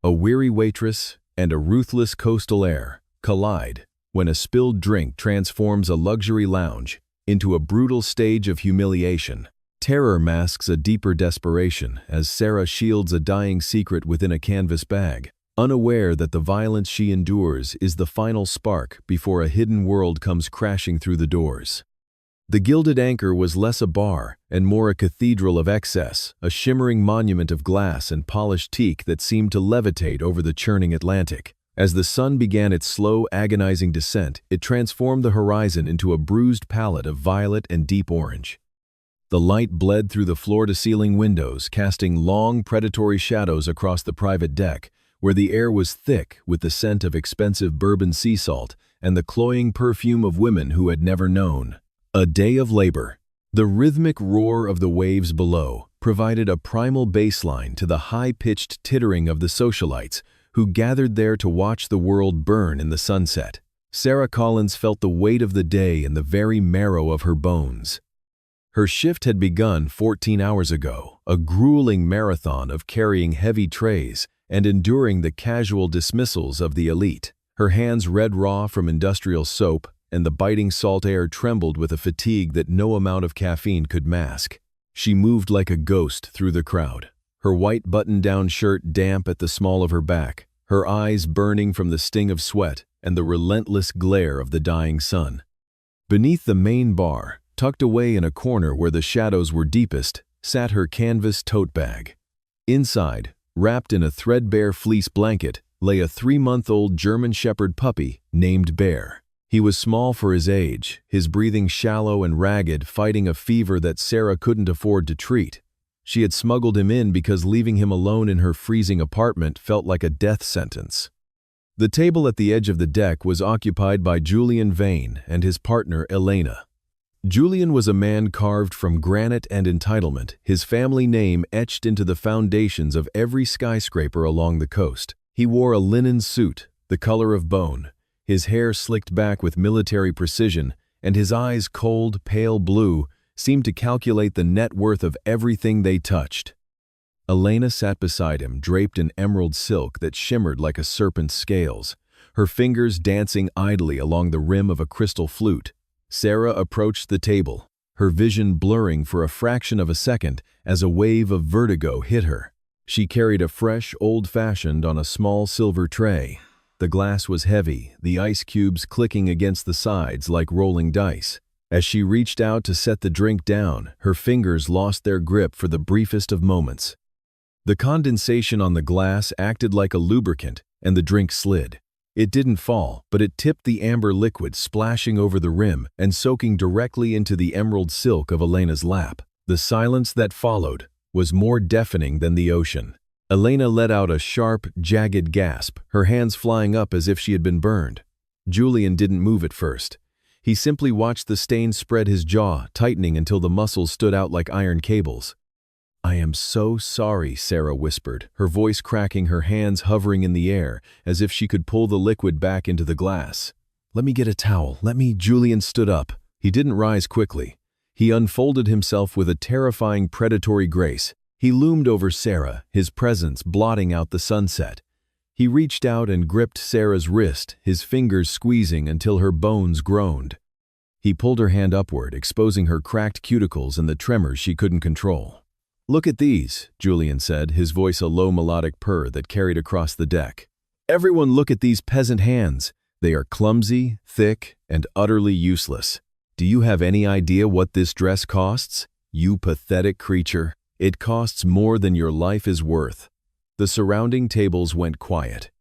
A weary waitress and a ruthless coastal heir collide when a spilled drink transforms a luxury lounge into a brutal stage of humiliation. Terror masks a deeper desperation as Sarah shields a dying secret within a canvas bag, unaware that the violence she endures is the final spark before a hidden world comes crashing through the doors. The gilded anchor was less a bar and more a cathedral of excess, a shimmering monument of glass and polished teak that seemed to levitate over the churning Atlantic. As the sun began its slow, agonizing descent, it transformed the horizon into a bruised palette of violet and deep orange. The light bled through the floor-to-ceiling windows, casting long, predatory shadows across the private deck, where the air was thick with the scent of expensive bourbon sea salt and the cloying perfume of women who had never known. A day of labor. The rhythmic roar of the waves below provided a primal baseline to the high-pitched tittering of the socialites who gathered there to watch the world burn in the sunset. Sarah Collins felt the weight of the day in the very marrow of her bones. Her shift had begun 14 hours ago, a grueling marathon of carrying heavy trays and enduring the casual dismissals of the elite. Her hands red raw from industrial soap, and the biting salt air trembled with a fatigue that no amount of caffeine could mask. She moved like a ghost through the crowd, her white button-down shirt damp at the small of her back, her eyes burning from the sting of sweat and the relentless glare of the dying sun. Beneath the main bar, tucked away in a corner where the shadows were deepest, sat her canvas tote bag. Inside, wrapped in a threadbare fleece blanket, lay a 3-month-old German Shepherd puppy named Bear. He was small for his age, his breathing shallow and ragged, fighting a fever that Sarah couldn't afford to treat. She had smuggled him in because leaving him alone in her freezing apartment felt like a death sentence. The table at the edge of the deck was occupied by Julian Vane and his partner Elena. Julian was a man carved from granite and entitlement, his family name etched into the foundations of every skyscraper along the coast. He wore a linen suit, the color of bone, his hair slicked back with military precision, and his eyes, cold, pale blue, seemed to calculate the net worth of everything they touched. Elena sat beside him, draped in emerald silk that shimmered like a serpent's scales, her fingers dancing idly along the rim of a crystal flute. Sarah approached the table, her vision blurring for a fraction of a second as a wave of vertigo hit her. She carried a fresh, old-fashioned on a small silver tray. The glass was heavy, the ice cubes clicking against the sides like rolling dice. As she reached out to set the drink down, her fingers lost their grip for the briefest of moments. The condensation on the glass acted like a lubricant, and the drink slid. It didn't fall, but it tipped the amber liquid, splashing over the rim and soaking directly into the emerald silk of Elena's lap. The silence that followed was more deafening than the ocean. Elena let out a sharp, jagged gasp, her hands flying up as if she had been burned. Julian didn't move at first. He simply watched the stain spread his jaw, tightening until the muscles stood out like iron cables. "I am so sorry," Sarah whispered, her voice cracking, her hands hovering in the air, as if she could pull the liquid back into the glass. "Let me get a towel, Julian stood up. He didn't rise quickly. He unfolded himself with a terrifying predatory grace. He loomed over Sarah, his presence blotting out the sunset. He reached out and gripped Sarah's wrist, his fingers squeezing until her bones groaned. He pulled her hand upward, exposing her cracked cuticles and the tremors she couldn't control. "Look at these," Julian said, his voice a low melodic purr that carried across the deck. "Everyone look at these peasant hands. They are clumsy, thick, and utterly useless. Do you have any idea what this dress costs? You pathetic creature. It costs more than your life is worth." The surrounding tables went quiet.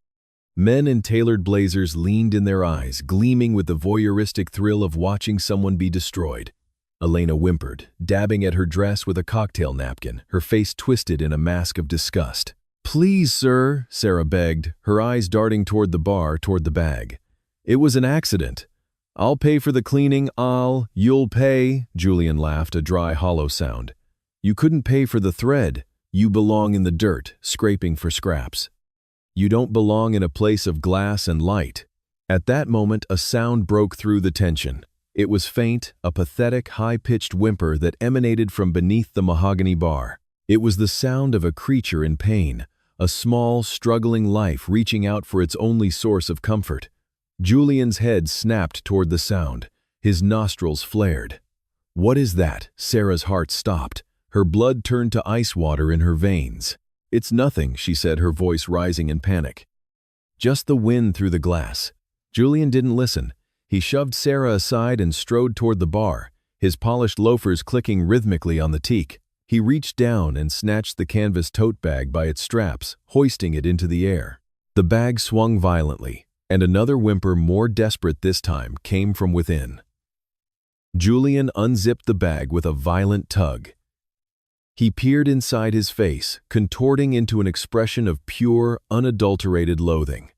Men in tailored blazers leaned in their eyes, gleaming with the voyeuristic thrill of watching someone be destroyed. Elena whimpered, dabbing at her dress with a cocktail napkin, her face twisted in a mask of disgust. "Please, sir," Sarah begged, her eyes darting toward the bar, toward the bag. "It was an accident. I'll pay for the cleaning, you'll pay," Julian laughed, a dry, hollow sound. "You couldn't pay for the thread. You belong in the dirt, scraping for scraps. You don't belong in a place of glass and light." At that moment, a sound broke through the tension. It was faint, a pathetic, high-pitched whimper that emanated from beneath the mahogany bar. It was the sound of a creature in pain, a small, struggling life reaching out for its only source of comfort. Julian's head snapped toward the sound. His nostrils flared. "What is that?" Sarah's heart stopped. Her blood turned to ice water in her veins. "It's nothing," she said, her voice rising in panic. "Just the wind through the glass." Julian didn't listen. He shoved Sarah aside and strode toward the bar, his polished loafers clicking rhythmically on the teak. He reached down and snatched the canvas tote bag by its straps, hoisting it into the air. The bag swung violently, and another whimper, more desperate this time, came from within. Julian unzipped the bag with a violent tug. He peered inside his face, contorting into an expression of pure, unadulterated loathing.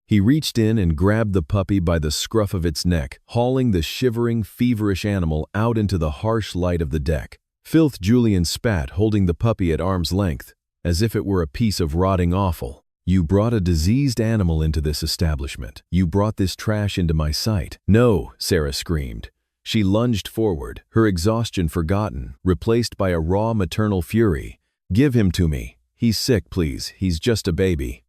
He reached in and grabbed the puppy by the scruff of its neck, hauling the shivering, feverish animal out into the harsh light of the deck. Filth, Julian spat, holding the puppy at arm's length, as if it were a piece of rotting offal. "You brought a diseased animal into this establishment. You brought this trash into my sight." "No," Sarah screamed. She lunged forward, her exhaustion forgotten, replaced by a raw maternal fury. "Give him to me. He's sick, please. He's just a baby."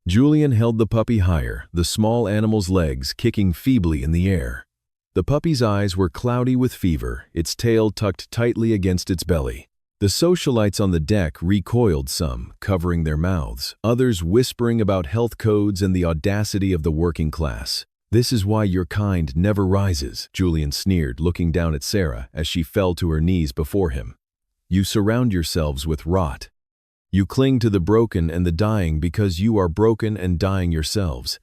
Julian held the puppy higher, the small animal's legs kicking feebly in the air. The puppy's eyes were cloudy with fever, its tail tucked tightly against its belly. The socialites on the deck recoiled, some covering their mouths, others whispering about health codes and the audacity of the working class. "This is why your kind never rises," Julian sneered, looking down at Sarah as she fell to her knees before him. "You surround yourselves with rot. You cling to the broken and the dying because you are broken and dying yourselves."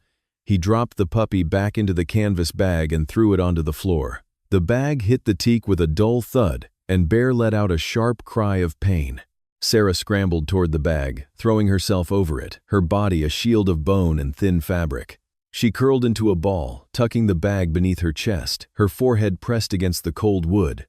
He dropped the puppy back into the canvas bag and threw it onto the floor. The bag hit the teak with a dull thud, and Bear let out a sharp cry of pain. Sarah scrambled toward the bag, throwing herself over it, her body a shield of bone and thin fabric. She curled into a ball, tucking the bag beneath her chest, her forehead pressed against the cold wood.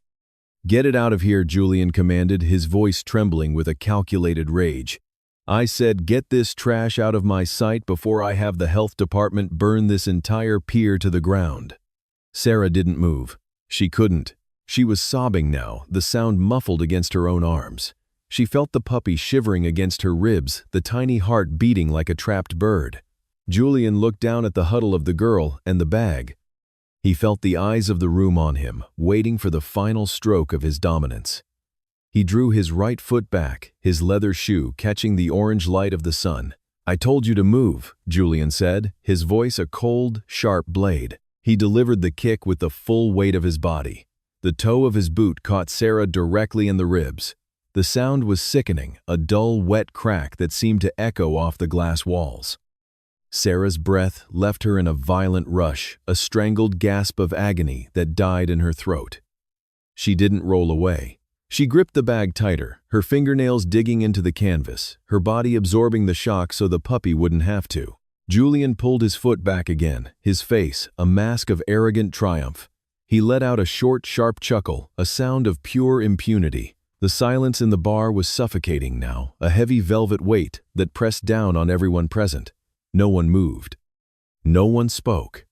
"Get it out of here," Julian commanded, his voice trembling with a calculated rage. "I said get this trash out of my sight before I have the health department burn this entire pier to the ground." Sarah didn't move. She couldn't. She was sobbing now, the sound muffled against her own arms. She felt the puppy shivering against her ribs, the tiny heart beating like a trapped bird. Julian looked down at the huddle of the girl and the bag. He felt the eyes of the room on him, waiting for the final stroke of his dominance. He drew his right foot back, his leather shoe catching the orange light of the sun. "I told you to move," Julian said, his voice a cold, sharp blade. He delivered the kick with the full weight of his body. The toe of his boot caught Sarah directly in the ribs. The sound was sickening, a dull, wet crack that seemed to echo off the glass walls. Sarah's breath left her in a violent rush, a strangled gasp of agony that died in her throat. She didn't roll away. She gripped the bag tighter, her fingernails digging into the canvas, her body absorbing the shock so the puppy wouldn't have to. Julian pulled his foot back again, his face a mask of arrogant triumph. He let out a short, sharp chuckle, a sound of pure impunity. The silence in the bar was suffocating now, a heavy velvet weight that pressed down on everyone present. No one moved. No one spoke.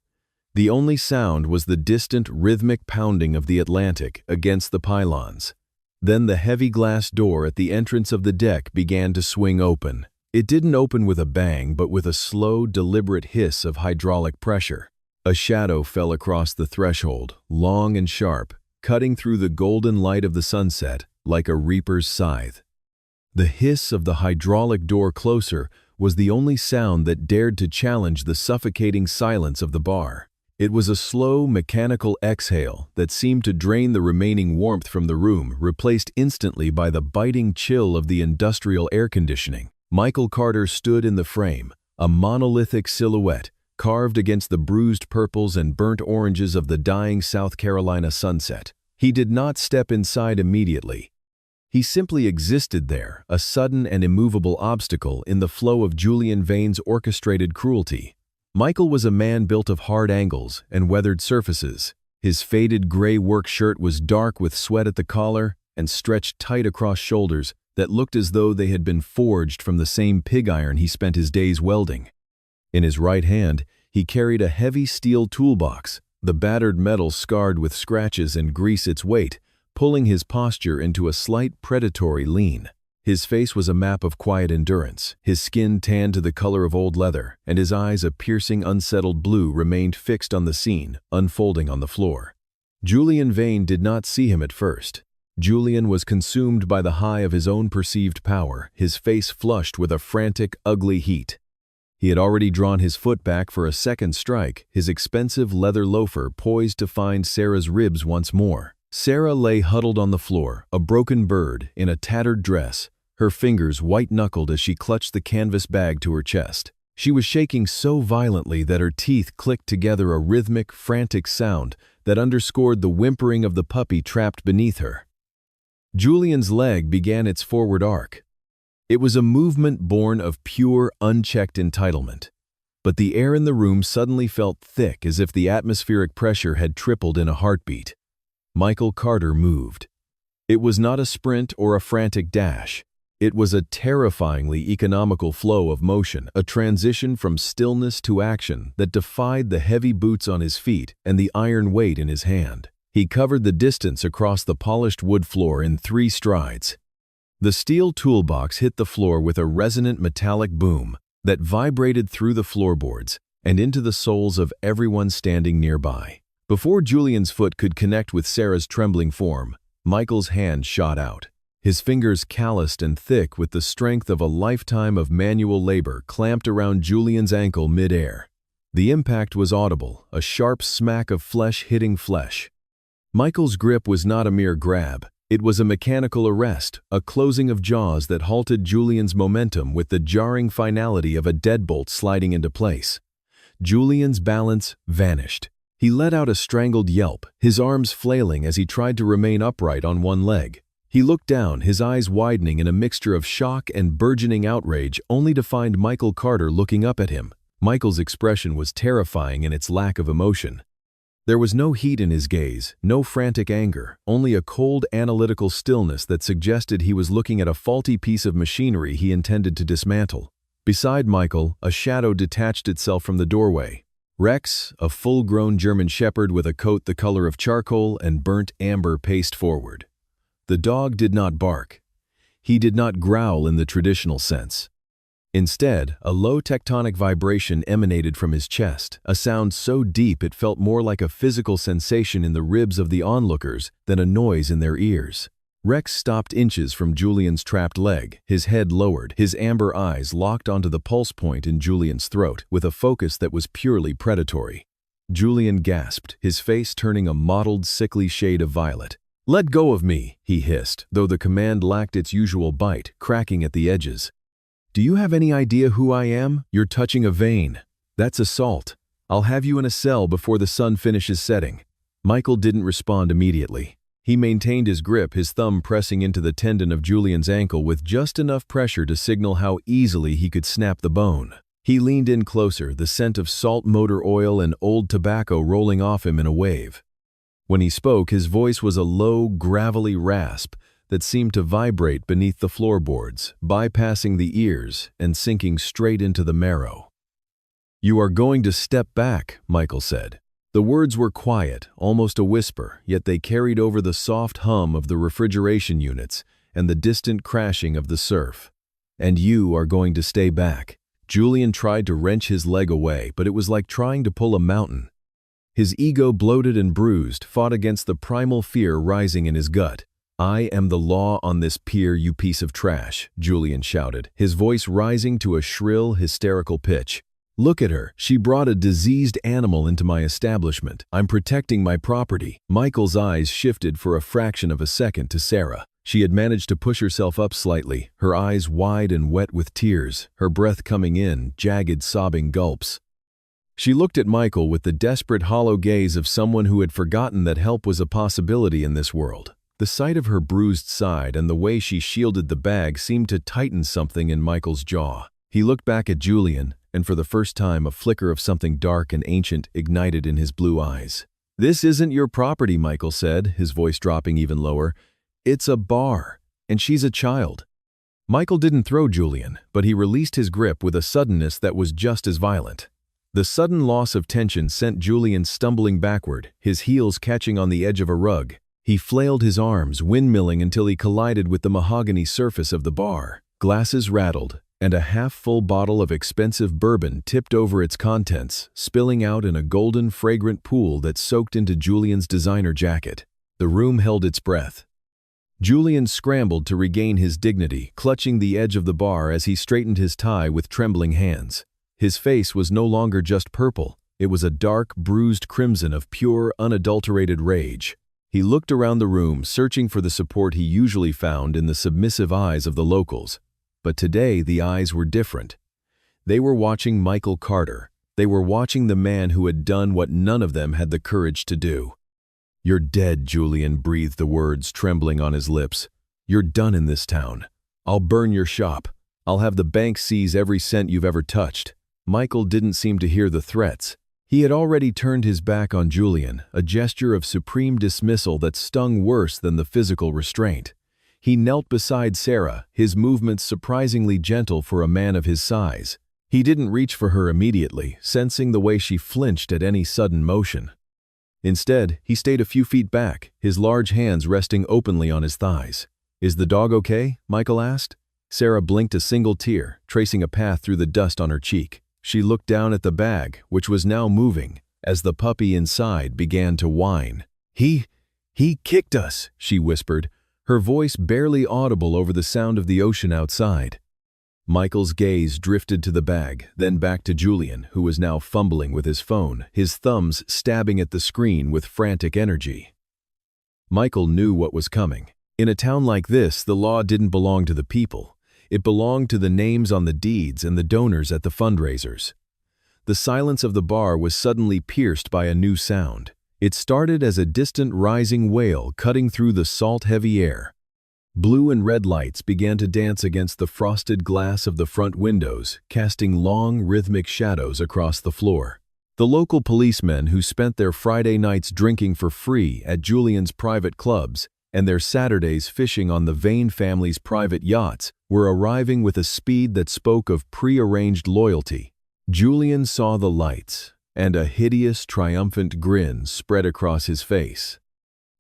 The only sound was the distant, rhythmic pounding of the Atlantic against the pylons. Then the heavy glass door at the entrance of the deck began to swing open. It didn't open with a bang, but with a slow, deliberate hiss of hydraulic pressure. A shadow fell across the threshold, long and sharp, cutting through the golden light of the sunset like a reaper's scythe. The hiss of the hydraulic door closer was the only sound that dared to challenge the suffocating silence of the bar. It was a slow, mechanical exhale that seemed to drain the remaining warmth from the room, replaced instantly by the biting chill of the industrial air conditioning. Michael Carter stood in the frame, a monolithic silhouette, carved against the bruised purples and burnt oranges of the dying South Carolina sunset. He did not step inside immediately. He simply existed there, a sudden and immovable obstacle in the flow of Julian Vane's orchestrated cruelty. Michael was a man built of hard angles and weathered surfaces. His faded gray work shirt was dark with sweat at the collar and stretched tight across shoulders that looked as though they had been forged from the same pig iron he spent his days welding. In his right hand, he carried a heavy steel toolbox, the battered metal scarred with scratches and grease its weight, pulling his posture into a slight predatory lean. His face was a map of quiet endurance, his skin tanned to the color of old leather, and his eyes, a piercing, unsettled blue, remained fixed on the scene, unfolding on the floor. Julian Vane did not see him at first. Julian was consumed by the high of his own perceived power, his face flushed with a frantic, ugly heat. He had already drawn his foot back for a second strike, his expensive leather loafer poised to find Sarah's ribs once more. Sarah lay huddled on the floor, a broken bird, in a tattered dress, her fingers white-knuckled as she clutched the canvas bag to her chest. She was shaking so violently that her teeth clicked together, a rhythmic, frantic sound that underscored the whimpering of the puppy trapped beneath her. Julian's leg began its forward arc. It was a movement born of pure, unchecked entitlement. But the air in the room suddenly felt thick, as if the atmospheric pressure had tripled in a heartbeat. Michael Carter moved. It was not a sprint or a frantic dash. It was a terrifyingly economical flow of motion, a transition from stillness to action that defied the heavy boots on his feet and the iron weight in his hand. He covered the distance across the polished wood floor in 3 strides. The steel toolbox hit the floor with a resonant metallic boom that vibrated through the floorboards and into the souls of everyone standing nearby. Before Julian's foot could connect with Sarah's trembling form, Michael's hand shot out. His fingers, calloused and thick with the strength of a lifetime of manual labor, clamped around Julian's ankle mid-air. The impact was audible, a sharp smack of flesh hitting flesh. Michael's grip was not a mere grab. It was a mechanical arrest, a closing of jaws that halted Julian's momentum with the jarring finality of a deadbolt sliding into place. Julian's balance vanished. He let out a strangled yelp, his arms flailing as he tried to remain upright on one leg. He looked down, his eyes widening in a mixture of shock and burgeoning outrage, only to find Michael Carter looking up at him. Michael's expression was terrifying in its lack of emotion. There was no heat in his gaze, no frantic anger, only a cold, analytical stillness that suggested he was looking at a faulty piece of machinery he intended to dismantle. Beside Michael, a shadow detached itself from the doorway. Rex, a full-grown German shepherd with a coat the color of charcoal and burnt amber, paced forward. The dog did not bark. He did not growl in the traditional sense. Instead, a low tectonic vibration emanated from his chest, a sound so deep it felt more like a physical sensation in the ribs of the onlookers than a noise in their ears. Rex stopped inches from Julian's trapped leg, his head lowered, his amber eyes locked onto the pulse point in Julian's throat, with a focus that was purely predatory. Julian gasped, his face turning a mottled, sickly shade of violet. "Let go of me," he hissed, though the command lacked its usual bite, cracking at the edges. "Do you have any idea who I am? You're touching a vein. That's assault. I'll have you in a cell before the sun finishes setting." Michael didn't respond immediately. He maintained his grip, his thumb pressing into the tendon of Julian's ankle with just enough pressure to signal how easily he could snap the bone. He leaned in closer, the scent of salt motor oil and old tobacco rolling off him in a wave. When he spoke, his voice was a low, gravelly rasp that seemed to vibrate beneath the floorboards, bypassing the ears and sinking straight into the marrow. "You are going to step back," Michael said. The words were quiet, almost a whisper, yet they carried over the soft hum of the refrigeration units and the distant crashing of the surf. "And you are going to stay back." Julian tried to wrench his leg away, but it was like trying to pull a mountain. His ego, bloated and bruised, fought against the primal fear rising in his gut. "I am the law on this pier, you piece of trash," Julian shouted, his voice rising to a shrill, hysterical pitch. "Look at her. She brought a diseased animal into my establishment. I'm protecting my property." Michael's eyes shifted for a fraction of a second to Sarah. She had managed to push herself up slightly, her eyes wide and wet with tears, her breath coming in, jagged, sobbing gulps. She looked at Michael with the desperate, hollow gaze of someone who had forgotten that help was a possibility in this world. The sight of her bruised side and the way she shielded the bag seemed to tighten something in Michael's jaw. He looked back at Julian, and for the first time a flicker of something dark and ancient ignited in his blue eyes. "This isn't your property," Michael said, his voice dropping even lower. "It's a bar, and she's a child." Michael didn't throw Julian, but he released his grip with a suddenness that was just as violent. The sudden loss of tension sent Julian stumbling backward, his heels catching on the edge of a rug. He flailed his arms, windmilling until he collided with the mahogany surface of the bar. Glasses rattled, and a half-full bottle of expensive bourbon tipped over its contents, spilling out in a golden, fragrant pool that soaked into Julian's designer jacket. The room held its breath. Julian scrambled to regain his dignity, clutching the edge of the bar as he straightened his tie with trembling hands. His face was no longer just purple. It was a dark, bruised crimson of pure, unadulterated rage. He looked around the room, searching for the support he usually found in the submissive eyes of the locals. But today the eyes were different. They were watching Michael Carter. They were watching the man who had done what none of them had the courage to do. "You're dead," Julian breathed the words trembling on his lips. "You're done in this town. I'll burn your shop. I'll have the bank seize every cent you've ever touched." Michael didn't seem to hear the threats. He had already turned his back on Julian, a gesture of supreme dismissal that stung worse than the physical restraint. He knelt beside Sarah, his movements surprisingly gentle for a man of his size. He didn't reach for her immediately, sensing the way she flinched at any sudden motion. Instead, he stayed a few feet back, his large hands resting openly on his thighs. "Is the dog okay?" Michael asked. Sarah blinked a single tear, tracing a path through the dust on her cheek. She looked down at the bag, which was now moving, as the puppy inside began to whine. He kicked us," she whispered, her voice barely audible over the sound of the ocean outside. Michael's gaze drifted to the bag, then back to Julian, who was now fumbling with his phone, his thumbs stabbing at the screen with frantic energy. Michael knew what was coming. In a town like this, the law didn't belong to the people. It belonged to the names on the deeds and the donors at the fundraisers. The silence of the bar was suddenly pierced by a new sound. It started as a distant rising wail cutting through the salt-heavy air. Blue and red lights began to dance against the frosted glass of the front windows, casting long, rhythmic shadows across the floor. The local policemen who spent their Friday nights drinking for free at Julian's private clubs and their Saturdays fishing on the Vane family's private yachts were arriving with a speed that spoke of pre-arranged loyalty. Julian saw the lights, and a hideous, triumphant grin spread across his face.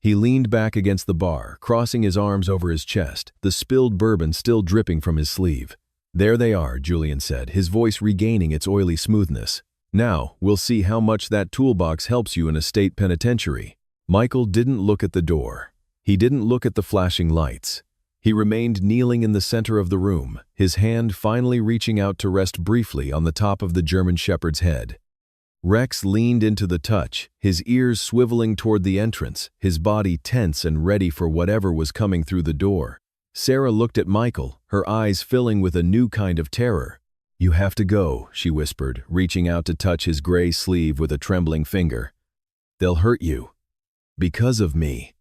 He leaned back against the bar, crossing his arms over his chest, the spilled bourbon still dripping from his sleeve. "There they are," Julian said, his voice regaining its oily smoothness. "Now, we'll see how much that toolbox helps you in a state penitentiary." Michael didn't look at the door. He didn't look at the flashing lights. He remained kneeling in the center of the room, his hand finally reaching out to rest briefly on the top of the German Shepherd's head. Rex leaned into the touch, his ears swiveling toward the entrance, his body tense and ready for whatever was coming through the door. Sarah looked at Michael, her eyes filling with a new kind of terror. "You have to go," she whispered, reaching out to touch his gray sleeve with a trembling finger. "They'll hurt you. Because of me."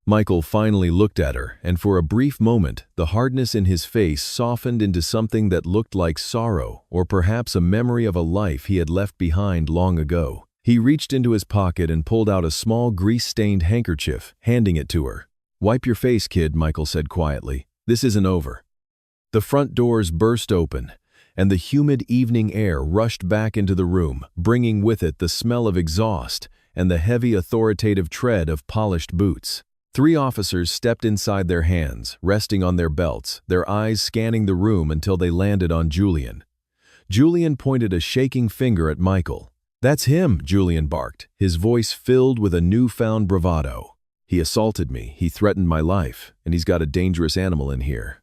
Michael finally looked at her, and for a brief moment, the hardness in his face softened into something that looked like sorrow, or perhaps a memory of a life he had left behind long ago. He reached into his pocket and pulled out a small grease-stained handkerchief, handing it to her. "Wipe your face, kid," Michael said quietly. "This isn't over." The front doors burst open, and the humid evening air rushed back into the room, bringing with it the smell of exhaust and the heavy authoritative tread of polished boots. 3 officers stepped inside, their hands resting on their belts, their eyes scanning the room until they landed on Julian. Julian pointed a shaking finger at Michael. "That's him," Julian barked, his voice filled with a newfound bravado. "He assaulted me, he threatened my life, and he's got a dangerous animal in here."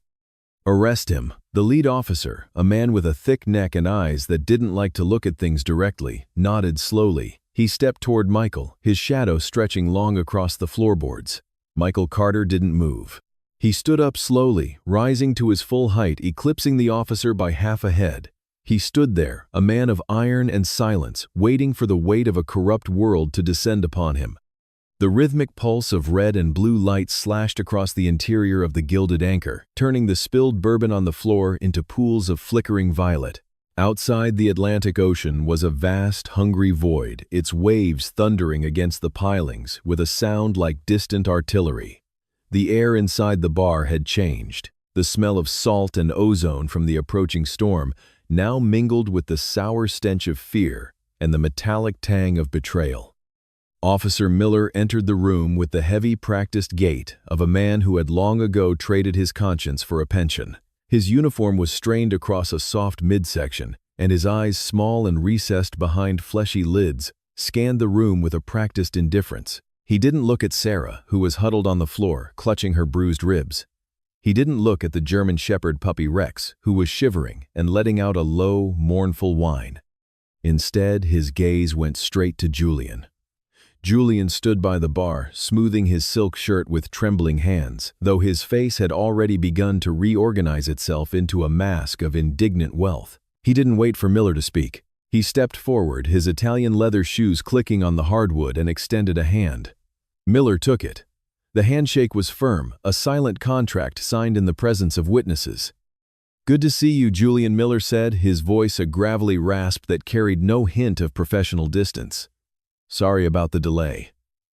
"Arrest him." The lead officer, a man with a thick neck and eyes that didn't like to look at things directly, nodded slowly. He stepped toward Michael, his shadow stretching long across the floorboards. Michael Carter didn't move. He stood up slowly, rising to his full height, eclipsing the officer by half a head. He stood there, a man of iron and silence, waiting for the weight of a corrupt world to descend upon him. The rhythmic pulse of red and blue light slashed across the interior of the gilded anchor, turning the spilled bourbon on the floor into pools of flickering violet. Outside the Atlantic Ocean was a vast, hungry void, its waves thundering against the pilings with a sound like distant artillery. The air inside the bar had changed. The smell of salt and ozone from the approaching storm now mingled with the sour stench of fear and the metallic tang of betrayal. Officer Miller entered the room with the heavy, practiced gait of a man who had long ago traded his conscience for a pension. His uniform was strained across a soft midsection, and his eyes, small and recessed behind fleshy lids, scanned the room with a practiced indifference. He didn't look at Sarah, who was huddled on the floor, clutching her bruised ribs. He didn't look at the German Shepherd puppy Rex, who was shivering and letting out a low, mournful whine. Instead, his gaze went straight to Julian. Julian stood by the bar, smoothing his silk shirt with trembling hands, though his face had already begun to reorganize itself into a mask of indignant wealth. He didn't wait for Miller to speak. He stepped forward, his Italian leather shoes clicking on the hardwood, and extended a hand. Miller took it. The handshake was firm, a silent contract signed in the presence of witnesses. "Good to see you," Julian Miller said, his voice a gravelly rasp that carried no hint of professional distance. "Sorry about the delay.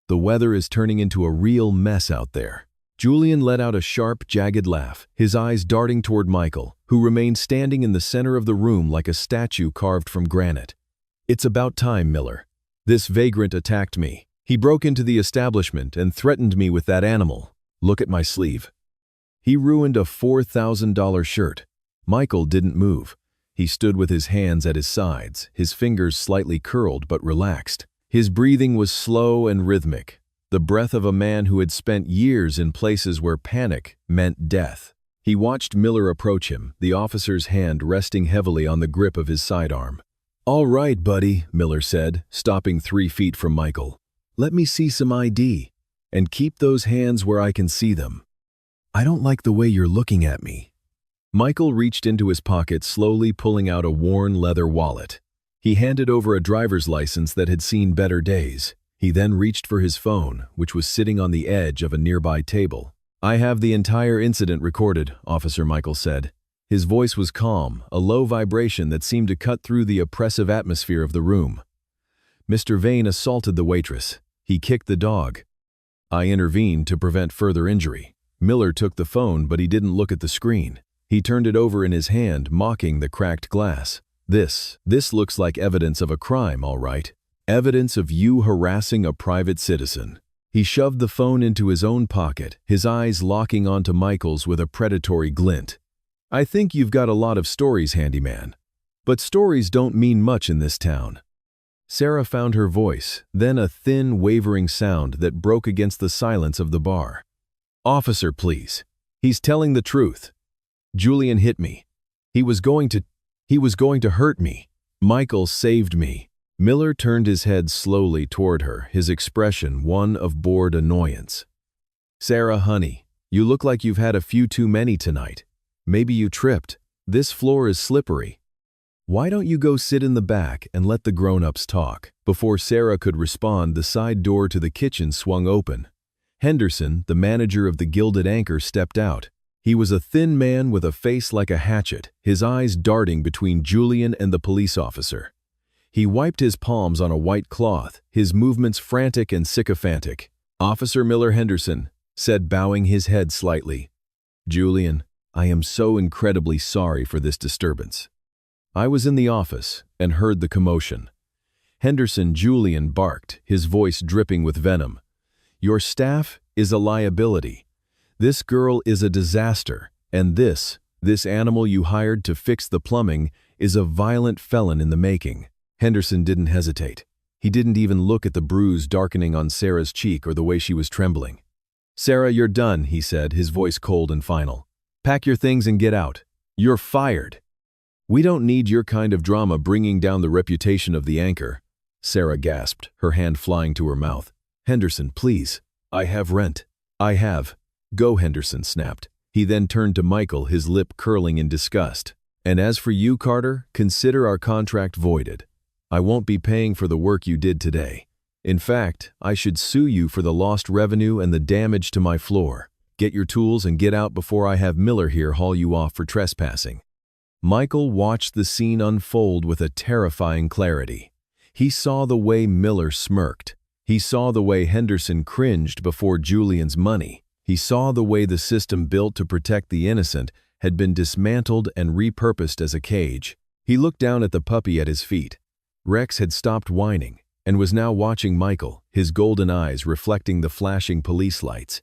The weather is turning into a real mess out there." Julian let out a sharp, jagged laugh, his eyes darting toward Michael, who remained standing in the center of the room like a statue carved from granite. "It's about time, Miller. This vagrant attacked me. He broke into the establishment and threatened me with that animal. Look at my sleeve. He ruined a $4,000 shirt." Michael didn't move. He stood with his hands at his sides, his fingers slightly curled but relaxed. His breathing was slow and rhythmic, the breath of a man who had spent years in places where panic meant death. He watched Miller approach him, the officer's hand resting heavily on the grip of his sidearm. "All right, buddy," Miller said, stopping 3 feet from Michael. "Let me see some ID, and keep those hands where I can see them. I don't like the way you're looking at me." Michael reached into his pocket, slowly pulling out a worn leather wallet. He handed over a driver's license that had seen better days. He then reached for his phone, which was sitting on the edge of a nearby table. "I have the entire incident recorded," Officer Michael said. His voice was calm, a low vibration that seemed to cut through the oppressive atmosphere of the room. "Mr. Vane assaulted the waitress. He kicked the dog. I intervened to prevent further injury." Miller took the phone, but he didn't look at the screen. He turned it over in his hand, mocking the cracked glass. This looks like evidence of a crime, all right. Evidence of you harassing a private citizen." He shoved the phone into his own pocket, his eyes locking onto Michael's with a predatory glint. "I think you've got a lot of stories, handyman. But stories don't mean much in this town." Sarah found her voice, then a thin, wavering sound that broke against the silence of the bar. "Officer, please. He's telling the truth. Julian hit me. He was going to hurt me. Michael saved me." Miller turned his head slowly toward her, his expression one of bored annoyance. "Sarah, honey, you look like you've had a few too many tonight. Maybe you tripped. This floor is slippery. Why don't you go sit in the back and let the grown-ups talk?" Before Sarah could respond, the side door to the kitchen swung open. Henderson, the manager of the Gilded Anchor, stepped out. He was a thin man with a face like a hatchet, his eyes darting between Julian and the police officer. He wiped his palms on a white cloth, his movements frantic and sycophantic. "Officer Miller Henderson," said, bowing his head slightly. "Julian, I am so incredibly sorry for this disturbance. I was in the office and heard the commotion." Henderson Julian barked, his voice dripping with venom. "Your staff is a liability. This girl is a disaster, and this animal you hired to fix the plumbing is a violent felon in the making." Henderson didn't hesitate. He didn't even look at the bruise darkening on Sarah's cheek or the way she was trembling. "Sarah, you're done," he said, his voice cold and final. "Pack your things and get out. You're fired. We don't need your kind of drama bringing down the reputation of the Anchor." Sarah gasped, her hand flying to her mouth. "Henderson, please. I have rent." "I have." "Go," Henderson snapped. He then turned to Michael, his lip curling in disgust. "And as for you, Carter, consider our contract voided. I won't be paying for the work you did today. In fact, I should sue you for the lost revenue and the damage to my floor. Get your tools and get out before I have Miller here haul you off for trespassing." Michael watched the scene unfold with a terrifying clarity. He saw the way Miller smirked. He saw the way Henderson cringed before Julian's money. He saw the way the system built to protect the innocent had been dismantled and repurposed as a cage. He looked down at the puppy at his feet. Rex had stopped whining, and was now watching Michael, his golden eyes reflecting the flashing police lights.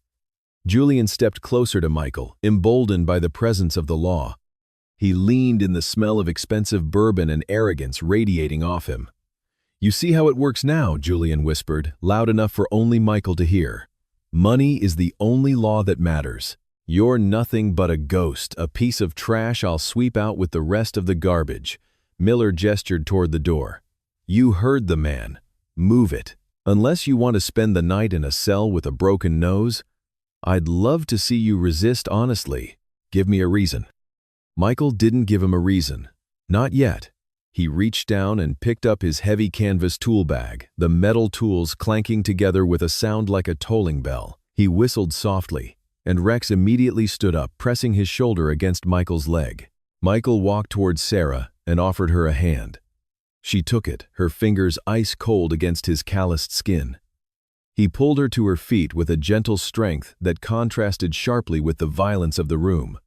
Julian stepped closer to Michael, emboldened by the presence of the law. He leaned in the smell of expensive bourbon and arrogance radiating off him. "You see how it works now," Julian whispered, loud enough for only Michael to hear. "Money is the only law that matters. You're nothing but a ghost, a piece of trash I'll sweep out with the rest of the garbage." Miller gestured toward the door. "You heard the man. Move it. Unless you want to spend the night in a cell with a broken nose, I'd love to see you resist honestly. Give me a reason." Michael didn't give him a reason. Not yet. He reached down and picked up his heavy canvas tool bag, the metal tools clanking together with a sound like a tolling bell. He whistled softly, and Rex immediately stood up, pressing his shoulder against Michael's leg. Michael walked towards Sarah and offered her a hand. She took it, her fingers ice cold against his calloused skin. He pulled her to her feet with a gentle strength that contrasted sharply with the violence of the room.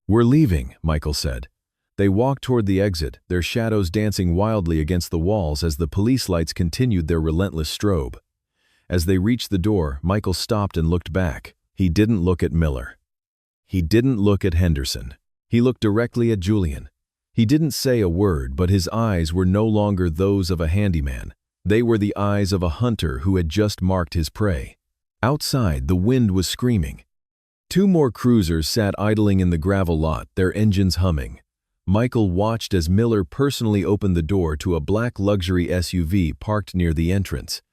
"We're leaving," Michael said. They walked toward the exit, their shadows dancing wildly against the walls as the police lights continued their relentless strobe. As they reached the door, Michael stopped and looked back. He didn't look at Miller. He didn't look at Henderson. He looked directly at Julian. He didn't say a word, but his eyes were no longer those of a handyman. They were the eyes of a hunter who had just marked his prey. Outside, the wind was screaming. 2 more cruisers sat idling in the gravel lot, their engines humming. Michael watched as Miller personally opened the door to a black luxury SUV parked near the entrance.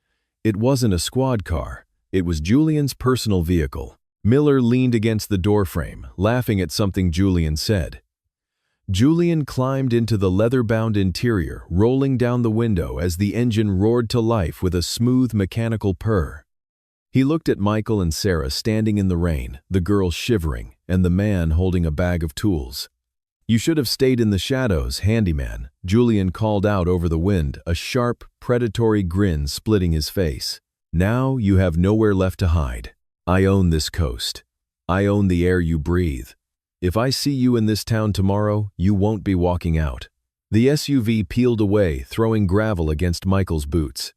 It wasn't a squad car. It was Julian's personal vehicle. Miller leaned against the doorframe, laughing at something Julian said. Julian climbed into the leather-bound interior, rolling down the window as the engine roared to life with a smooth mechanical purr. He looked at Michael and Sarah standing in the rain, the girl shivering, and the man holding a bag of tools. "You should have stayed in the shadows, handyman," Julian called out over the wind, a sharp, predatory grin splitting his face. "Now you have nowhere left to hide. I own this coast. I own the air you breathe. If I see you in this town tomorrow, you won't be walking out." The SUV peeled away, throwing gravel against Michael's boots.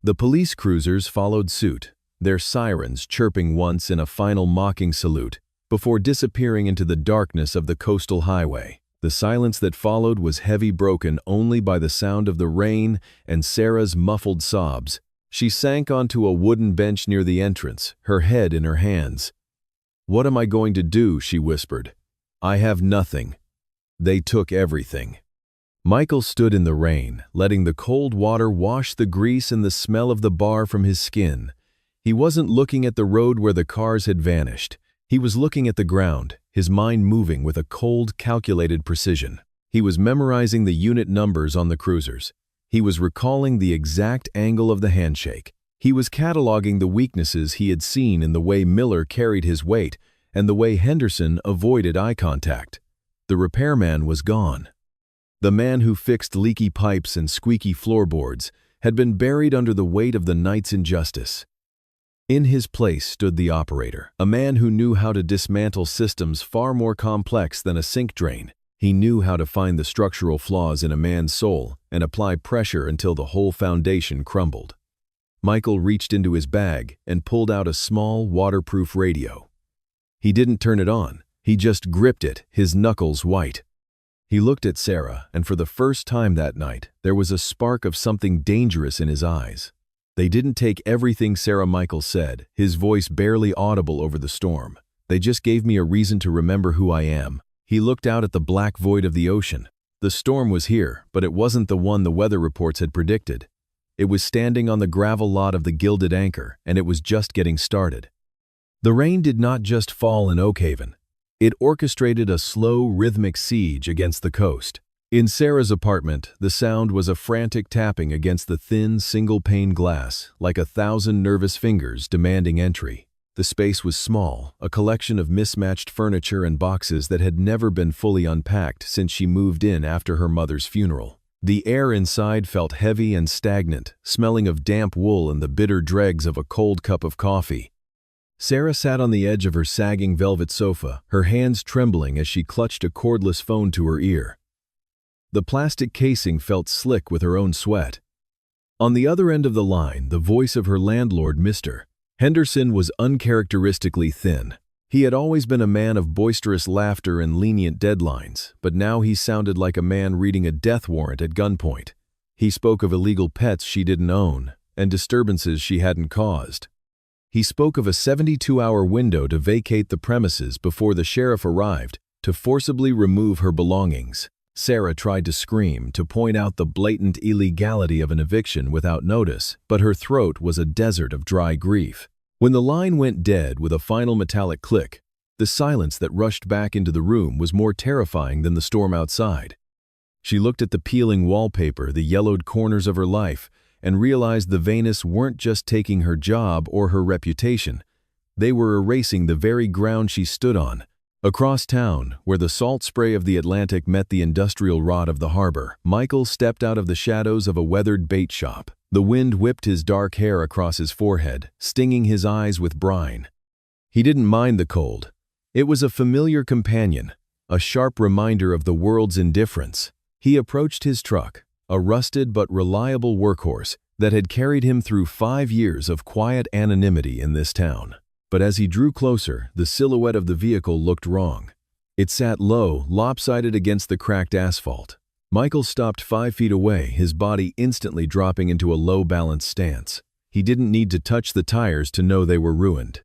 The police cruisers followed suit, their sirens chirping once in a final mocking salute, before disappearing into the darkness of the coastal highway. The silence that followed was heavy, broken only by the sound of the rain and Sarah's muffled sobs. She sank onto a wooden bench near the entrance, her head in her hands. "What am I going to do?" she whispered. "I have nothing. They took everything." Michael stood in the rain, letting the cold water wash the grease and the smell of the bar from his skin. He wasn't looking at the road where the cars had vanished. He was looking at the ground, his mind moving with a cold, calculated precision. He was memorizing the unit numbers on the cruisers. He was recalling the exact angle of the handshake. He was cataloging the weaknesses he had seen in the way Miller carried his weight and the way Henderson avoided eye contact. The repairman was gone. The man who fixed leaky pipes and squeaky floorboards had been buried under the weight of the night's injustice. In his place stood the operator, a man who knew how to dismantle systems far more complex than a sink drain. He knew how to find the structural flaws in a man's soul and apply pressure until the whole foundation crumbled. Michael reached into his bag and pulled out a small, waterproof radio. He didn't turn it on. He just gripped it, his knuckles white. He looked at Sarah, and for the first time that night, there was a spark of something dangerous in his eyes. "They didn't take everything," Sarah Michael said, his voice barely audible over the storm. "They just gave me a reason to remember who I am." He looked out at the black void of the ocean. The storm was here, but it wasn't the one the weather reports had predicted. It was standing on the gravel lot of the Gilded Anchor, and it was just getting started. The rain did not just fall in Oakhaven. It orchestrated a slow, rhythmic siege against the coast. In Sarah's apartment, the sound was a frantic tapping against the thin, single-pane glass, like 1,000 nervous fingers demanding entry. The space was small, a collection of mismatched furniture and boxes that had never been fully unpacked since she moved in after her mother's funeral. The air inside felt heavy and stagnant, smelling of damp wool and the bitter dregs of a cold cup of coffee. Sarah sat on the edge of her sagging velvet sofa, her hands trembling as she clutched a cordless phone to her ear. The plastic casing felt slick with her own sweat. On the other end of the line, the voice of her landlord, Mr. Henderson, was uncharacteristically thin. He had always been a man of boisterous laughter and lenient deadlines, but now he sounded like a man reading a death warrant at gunpoint. He spoke of illegal pets she didn't own and disturbances she hadn't caused. He spoke of a 72-hour window to vacate the premises before the sheriff arrived to forcibly remove her belongings. Sarah tried to scream, to point out the blatant illegality of an eviction without notice, but her throat was a desert of dry grief. When the line went dead with a final metallic click, the silence that rushed back into the room was more terrifying than the storm outside. She looked at the peeling wallpaper, the yellowed corners of her life, and realized the Venus weren't just taking her job or her reputation. They were erasing the very ground she stood on. Across town, where the salt spray of the Atlantic met the industrial rot of the harbor, Michael stepped out of the shadows of a weathered bait shop. The wind whipped his dark hair across his forehead, stinging his eyes with brine. He didn't mind the cold. It was a familiar companion, a sharp reminder of the world's indifference. He approached his truck, a rusted but reliable workhorse that had carried him through 5 years of quiet anonymity in this town. But as he drew closer, the silhouette of the vehicle looked wrong. It sat low, lopsided against the cracked asphalt. Michael stopped 5 feet away, his body instantly dropping into a low-balanced stance. He didn't need to touch the tires to know they were ruined.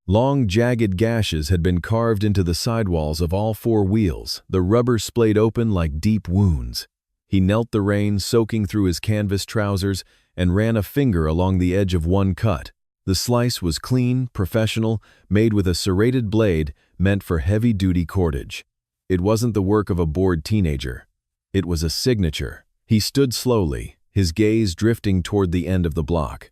Long, jagged gashes had been carved into the sidewalls of all 4 wheels, the rubber splayed open like deep wounds. He knelt the rain soaking through his canvas trousers and ran a finger along the edge of one cut. The slice was clean, professional, made with a serrated blade meant for heavy-duty cordage. It wasn't the work of a bored teenager. It was a signature. He stood slowly, his gaze drifting toward the end of the block.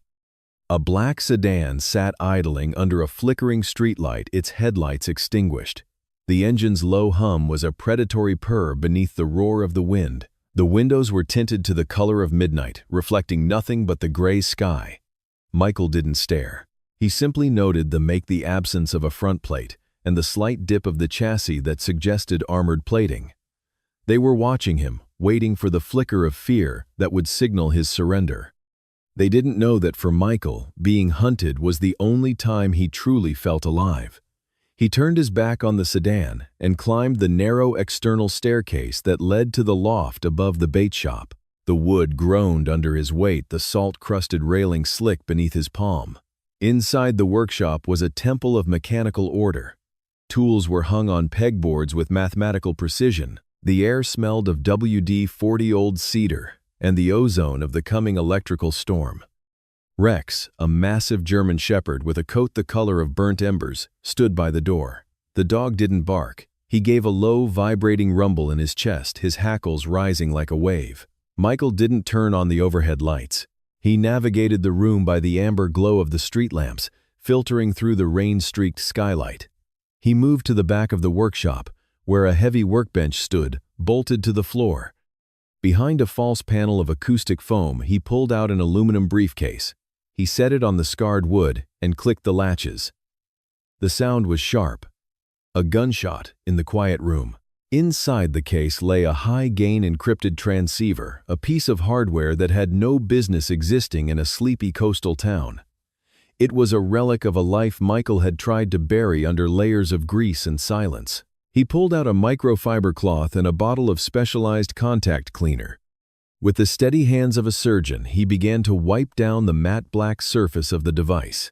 A black sedan sat idling under a flickering streetlight, its headlights extinguished. The engine's low hum was a predatory purr beneath the roar of the wind. The windows were tinted to the color of midnight, reflecting nothing but the gray sky. Michael didn't stare. He simply noted the absence of a front plate and the slight dip of the chassis that suggested armored plating. They were watching him, waiting for the flicker of fear that would signal his surrender. They didn't know that for Michael, being hunted was the only time he truly felt alive. He turned his back on the sedan and climbed the narrow external staircase that led to the loft above the bait shop. The wood groaned under his weight, the salt-crusted railing slick beneath his palm. Inside the workshop was a temple of mechanical order. Tools were hung on pegboards with mathematical precision. The air smelled of WD-40 old cedar and the ozone of the coming electrical storm. Rex, a massive German shepherd with a coat the color of burnt embers, stood by the door. The dog didn't bark. He gave a low, vibrating rumble in his chest, his hackles rising like a wave. Michael didn't turn on the overhead lights. He navigated the room by the amber glow of the street lamps, filtering through the rain-streaked skylight. He moved to the back of the workshop, where a heavy workbench stood, bolted to the floor. Behind a false panel of acoustic foam, he pulled out an aluminum briefcase. He set it on the scarred wood and clicked the latches. The sound was sharp. A gunshot in the quiet room. Inside the case lay a high-gain encrypted transceiver, a piece of hardware that had no business existing in a sleepy coastal town. It was a relic of a life Michael had tried to bury under layers of grease and silence. He pulled out a microfiber cloth and a bottle of specialized contact cleaner. With the steady hands of a surgeon, he began to wipe down the matte black surface of the device.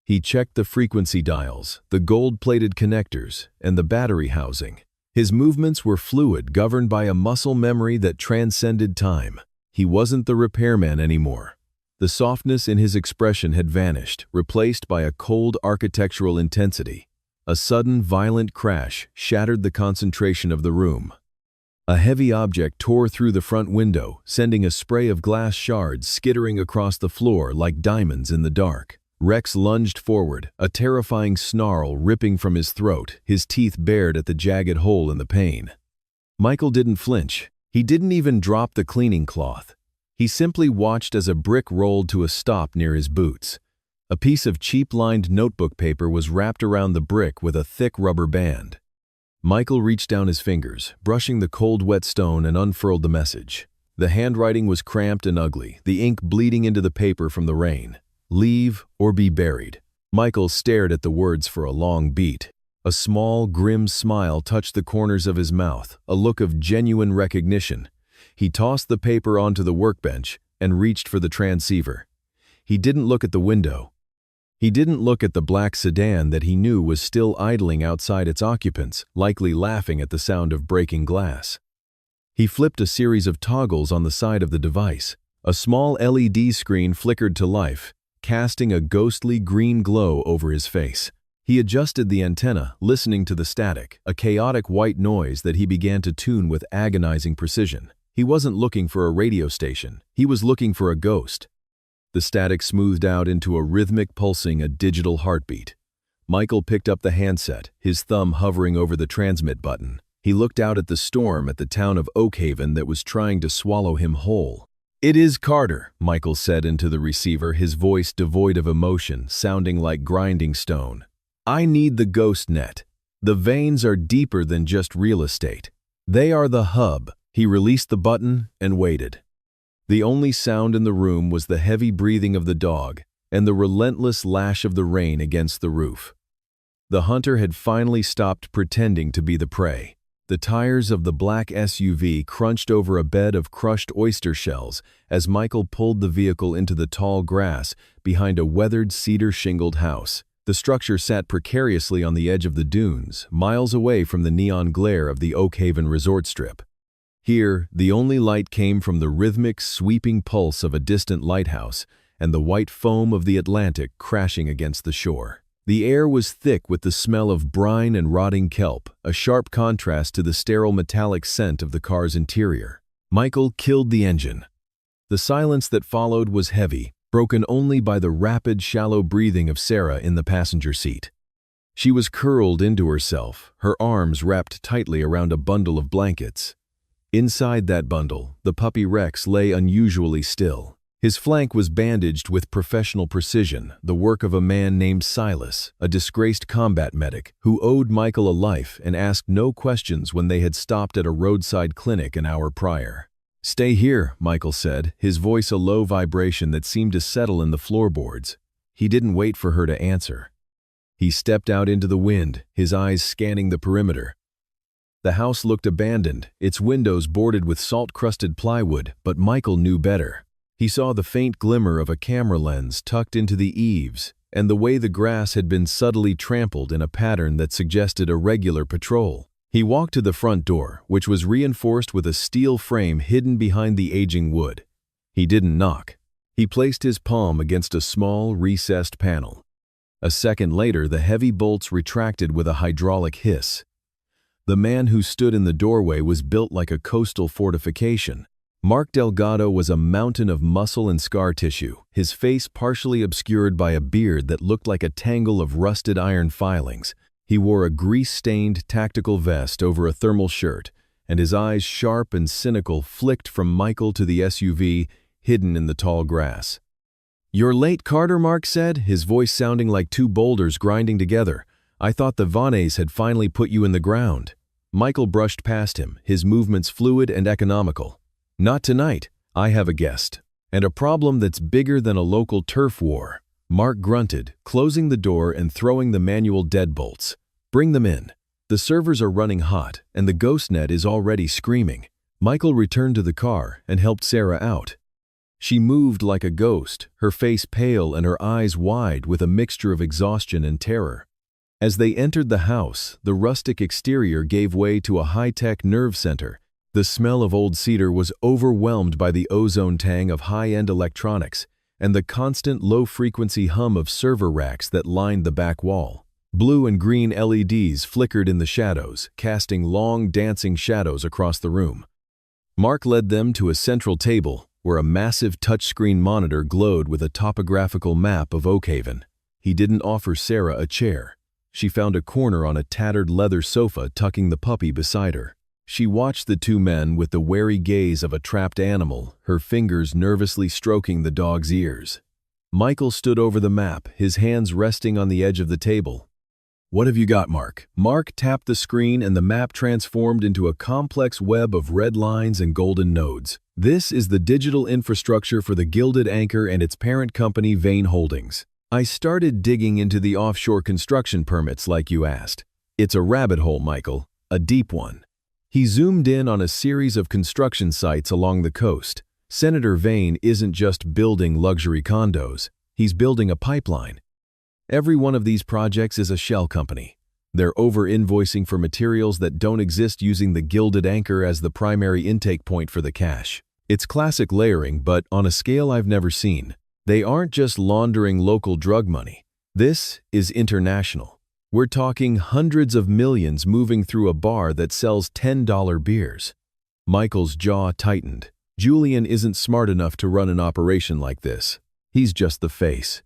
He checked the frequency dials, the gold-plated connectors, and the battery housing. His movements were fluid, governed by a muscle memory that transcended time. He wasn't the repairman anymore. The softness in his expression had vanished, replaced by a cold architectural intensity. A sudden, violent crash shattered the concentration of the room. A heavy object tore through the front window, sending a spray of glass shards skittering across the floor like diamonds in the dark. Rex lunged forward, a terrifying snarl ripping from his throat, his teeth bared at the jagged hole in the pane. Michael didn't flinch. He didn't even drop the cleaning cloth. He simply watched as a brick rolled to a stop near his boots. A piece of cheap-lined notebook paper was wrapped around the brick with a thick rubber band. Michael reached down his fingers, brushing the cold, wet stone, and unfurled the message. The handwriting was cramped and ugly, the ink bleeding into the paper from the rain. Leave or be buried. Michael stared at the words for a long beat. A small, grim smile touched the corners of his mouth, a look of genuine recognition. He tossed the paper onto the workbench and reached for the transceiver. He didn't look at the window. He didn't look at the black sedan that he knew was still idling outside its occupants, likely laughing at the sound of breaking glass. He flipped a series of toggles on the side of the device. A small LED screen flickered to life, casting a ghostly green glow over his face. He adjusted the antenna, listening to the static, a chaotic white noise that he began to tune with agonizing precision. He wasn't looking for a radio station. He was looking for a ghost. The static smoothed out into a rhythmic pulsing, a digital heartbeat. Michael picked up the handset, his thumb hovering over the transmit button. He looked out at the storm at the town of Oakhaven that was trying to swallow him whole. "It is Carter," Michael said into the receiver, his voice devoid of emotion, sounding like grinding stone. "I need the ghost net. The veins are deeper than just real estate. They are the hub." He released the button and waited. The only sound in the room was the heavy breathing of the dog and the relentless lash of the rain against the roof. The hunter had finally stopped pretending to be the prey. The tires of the black SUV crunched over a bed of crushed oyster shells as Michael pulled the vehicle into the tall grass behind a weathered cedar-shingled house. The structure sat precariously on the edge of the dunes, miles away from the neon glare of the Oakhaven resort strip. Here, the only light came from the rhythmic, sweeping pulse of a distant lighthouse and the white foam of the Atlantic crashing against the shore. The air was thick with the smell of brine and rotting kelp, a sharp contrast to the sterile metallic scent of the car's interior. Michael killed the engine. The silence that followed was heavy, broken only by the rapid, shallow breathing of Sarah in the passenger seat. She was curled into herself, her arms wrapped tightly around a bundle of blankets. Inside that bundle, the puppy Rex lay unusually still. His flank was bandaged with professional precision, the work of a man named Silas, a disgraced combat medic who owed Michael a life and asked no questions when they had stopped at a roadside clinic an hour prior. "Stay here," Michael said, his voice a low vibration that seemed to settle in the floorboards. He didn't wait for her to answer. He stepped out into the wind, his eyes scanning the perimeter. The house looked abandoned, its windows boarded with salt-crusted plywood, but Michael knew better. He saw the faint glimmer of a camera lens tucked into the eaves, and the way the grass had been subtly trampled in a pattern that suggested a regular patrol. He walked to the front door, which was reinforced with a steel frame hidden behind the aging wood. He didn't knock. He placed his palm against a small, recessed panel. A second later, the heavy bolts retracted with a hydraulic hiss. The man who stood in the doorway was built like a coastal fortification. Mark Delgado was a mountain of muscle and scar tissue, his face partially obscured by a beard that looked like a tangle of rusted iron filings. He wore a grease-stained tactical vest over a thermal shirt, and his eyes, sharp and cynical, flicked from Michael to the SUV, hidden in the tall grass. "You're late, Carter," Mark said, his voice sounding like two boulders grinding together. "I thought the Vaughnays had finally put you in the ground." Michael brushed past him, his movements fluid and economical. "Not tonight. I have a guest. And a problem that's bigger than a local turf war." Mark grunted, closing the door and throwing the manual deadbolts. "Bring them in. The servers are running hot, and the ghost net is already screaming." Michael returned to the car and helped Sarah out. She moved like a ghost, her face pale and her eyes wide with a mixture of exhaustion and terror. As they entered the house, the rustic exterior gave way to a high-tech nerve center. The smell of old cedar was overwhelmed by the ozone tang of high-end electronics and the constant low-frequency hum of server racks that lined the back wall. Blue and green LEDs flickered in the shadows, casting long, dancing shadows across the room. Mark led them to a central table where a massive touchscreen monitor glowed with a topographical map of Oakhaven. He didn't offer Sarah a chair. She found a corner on a tattered leather sofa, tucking the puppy beside her. She watched the two men with the wary gaze of a trapped animal, her fingers nervously stroking the dog's ears. Michael stood over the map, his hands resting on the edge of the table. "What have you got, Mark?" Mark tapped the screen and the map transformed into a complex web of red lines and golden nodes. "This is the digital infrastructure for the Gilded Anchor and its parent company, Vane Holdings." I started digging into the offshore construction permits like you asked. It's a rabbit hole, Michael, a deep one. He zoomed in on a series of construction sites along the coast. Senator Vane isn't just building luxury condos, he's building a pipeline. Every one of these projects is a shell company. They're over-invoicing for materials that don't exist, using the Gilded Anchor as the primary intake point for the cash. It's classic layering, but on a scale I've never seen. They aren't just laundering local drug money. This is international. We're talking hundreds of millions moving through a bar that sells $10 beers. Michael's jaw tightened. Julian isn't smart enough to run an operation like this. He's just the face.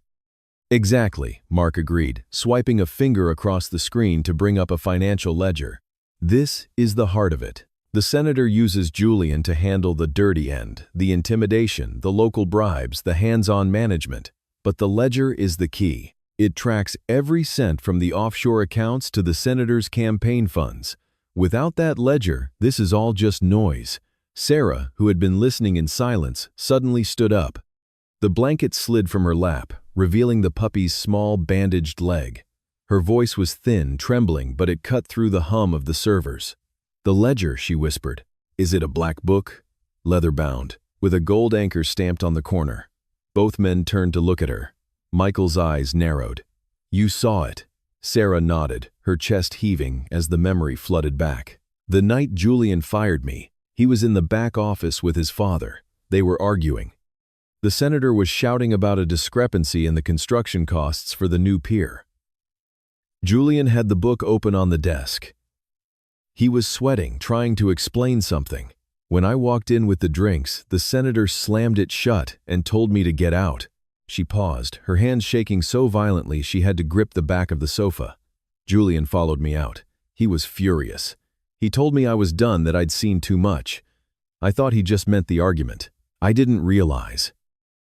Exactly, Mark agreed, swiping a finger across the screen to bring up a financial ledger. This is the heart of it. The senator uses Julian to handle the dirty end, the intimidation, the local bribes, the hands-on management. But the ledger is the key. It tracks every cent from the offshore accounts to the senator's campaign funds. Without that ledger, this is all just noise. Sarah, who had been listening in silence, suddenly stood up. The blanket slid from her lap, revealing the puppy's small, bandaged leg. Her voice was thin, trembling, but it cut through the hum of the servers. "The ledger," she whispered. "Is it a black book?" "Leather-bound, with a gold anchor stamped on the corner." Both men turned to look at her. Michael's eyes narrowed. "You saw it." Sarah nodded, her chest heaving as the memory flooded back. "The night Julian fired me, he was in the back office with his father. They were arguing. The senator was shouting about a discrepancy in the construction costs for the new pier. Julian had the book open on the desk. He was sweating, trying to explain something. When I walked in with the drinks, the senator slammed it shut and told me to get out." She paused, her hands shaking so violently she had to grip the back of the sofa. Julian followed me out. He was furious. He told me I was done, that I'd seen too much. I thought he just meant the argument. I didn't realize.